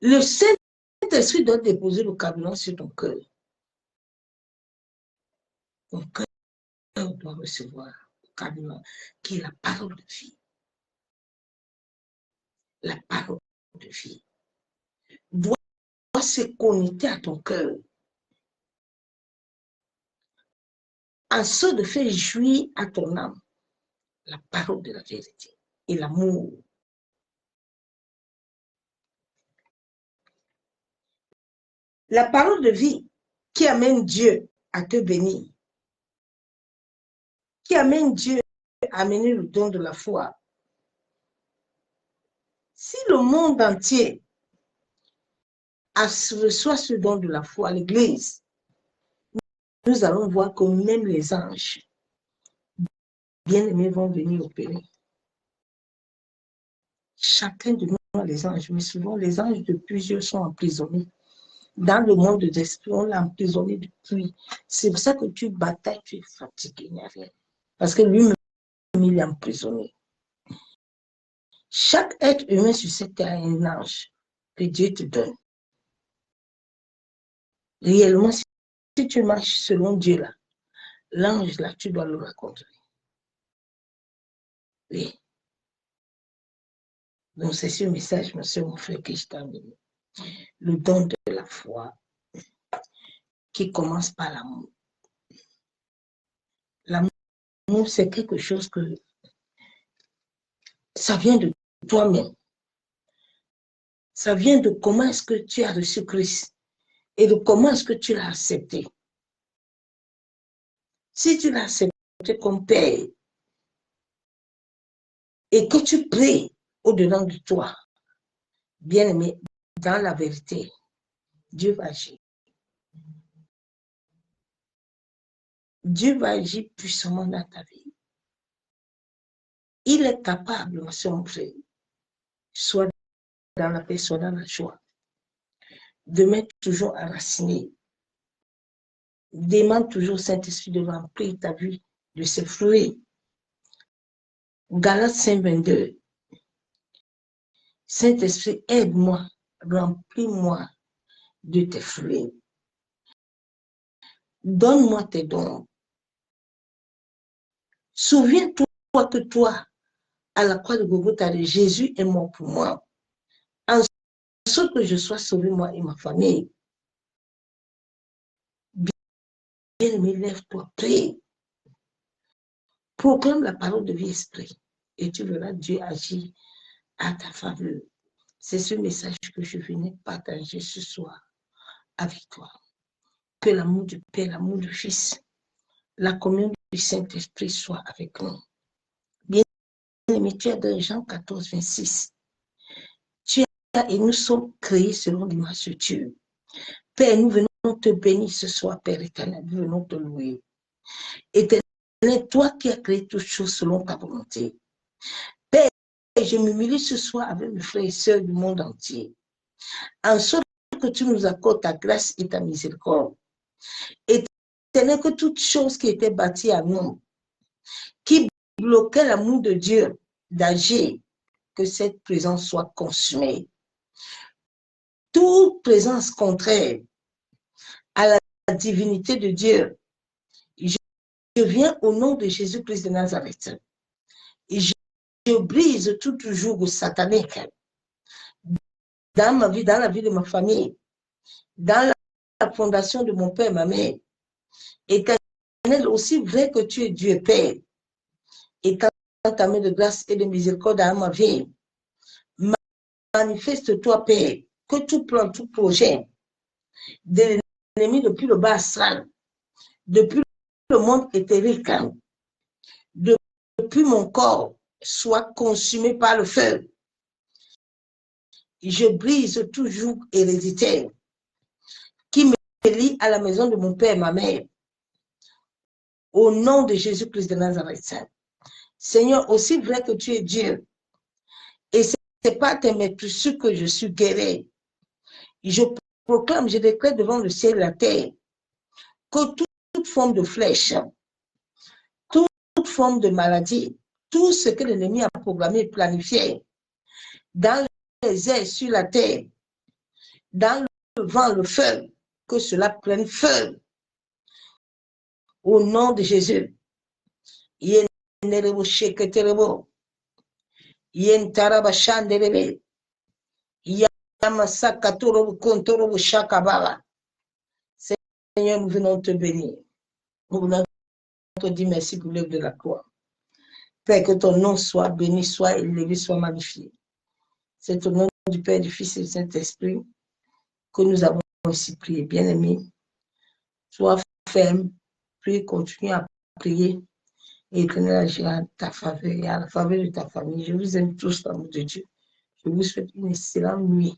Le Saint-Esprit doit déposer le carburant sur ton cœur. Ton cœur doit recevoir le carburant, qui est la parole de vie. La parole de vie doit se connecter à ton cœur. En ce de faire jouir à ton âme la parole de la vérité et l'amour. La parole de vie qui amène Dieu à te bénir, qui amène Dieu à amener le don de la foi. Si le monde entier reçoit ce don de la foi, l'Église, nous allons voir que même les anges bien-aimés vont venir opérer. Chacun de nous, les anges, mais souvent les anges de plusieurs sont emprisonnés. Dans le monde des esprits, on l'a emprisonné depuis. C'est pour ça que tu batailles, tu es fatigué, il n'y a rien. Parce que lui-même, il est emprisonné. Chaque être humain sur cette terre a un ange que Dieu te donne. Réellement, si tu marches selon Dieu là, l'ange là, tu dois le rencontrer. Oui. Donc c'est ce message, mon soeur, mon frère, que je t'ai amené. Le don de la foi qui commence par l'amour. L'amour, c'est quelque chose que ça vient de toi-même. Ça vient de comment est-ce que tu as reçu Christ et de comment est-ce que tu l'as accepté. Si tu l'as accepté comme Père et que tu pries au-dedans de toi, bien-aimé, dans la vérité, Dieu va agir. Dieu va agir puissamment dans ta vie. Il est capable, mon frère, soit dans la paix, soit dans la joie, de mettre toujours enraciné. Demande toujours au Saint-Esprit de remplir ta vie de ses fruits. Galates 5:22. Saint-Esprit, aide-moi, remplis-moi de tes fruits. Donne-moi tes dons. Souviens-toi que toi, à la croix de Golgotha, Jésus est mort pour moi. En sorte que je sois sauvé, moi et ma famille. Bien-aimé, lève-toi, prie. Proclame la parole de vie esprit. Et tu verras Dieu agir à ta faveur. C'est ce message que je venais partager ce soir avec toi. Que l'amour du Père, l'amour du Fils, la communion du Saint-Esprit soit avec nous. Bien-aimé, tu es dans Jean 14:26. Et nous sommes créés selon l'image de Dieu. Père, nous venons te bénir ce soir, Père éternel. Nous venons te louer. Éternel, toi qui as créé toutes choses selon ta volonté. Père, je m'humilie ce soir avec mes frères et sœurs du monde entier. En sorte que tu nous accordes ta grâce et ta miséricorde. Éternel, que toutes choses qui étaient bâties à nous, qui bloquaient l'amour de Dieu d'agir, que cette présence soit consumée. Toute présence contraire à la divinité de Dieu, je viens au nom de Jésus-Christ de Nazareth. Et je brise tout joug satanique dans ma vie, dans la vie de ma famille, dans la fondation de mon père et ma mère. Éternel, aussi vrai que tu es Dieu Père, et quand ta main de grâce et de miséricorde dans ma vie, manifeste-toi, Père, que tout plan, tout projet de l'ennemi depuis le bas astral, depuis le monde éthérique, depuis mon corps, soit consumé par le feu. Je brise tout joug héréditaire qui me lie à la maison de mon père et ma mère. Au nom de Jésus-Christ de Nazareth. Seigneur, aussi vrai que tu es Dieu, et ce n'est pas tes maîtrises que je suis guéri. Je proclame, je décrète devant le ciel et la terre que toute forme de flèche, toute forme de maladie, tout ce que l'ennemi a programmé et planifié dans les airs, sur la terre, dans le vent, le feu, que cela prenne feu. Au nom de Jésus. Yenerebo sheketerebo. Yentaraba shanderebe. Yamasakatorobo kontorobo shakabala. Seigneur, nous venons te bénir. Nous venons te dire merci pour l'œuvre de la croix. Père, que ton nom soit béni, soit élevé, soit magnifié. C'est au nom du Père, du Fils et du Saint-Esprit que nous avons aussi prié. Bien-aimé, sois ferme, prie, continue à prier et Éternel agir à ta faveur et à la faveur de ta famille. Je vous aime tous, l'amour de Dieu. Je vous souhaite une excellente nuit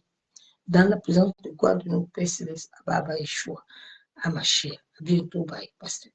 dans la présence de gloire de notre Père Céleste, Abba Yeshua, à ma chère. À bientôt, bye, pasteur.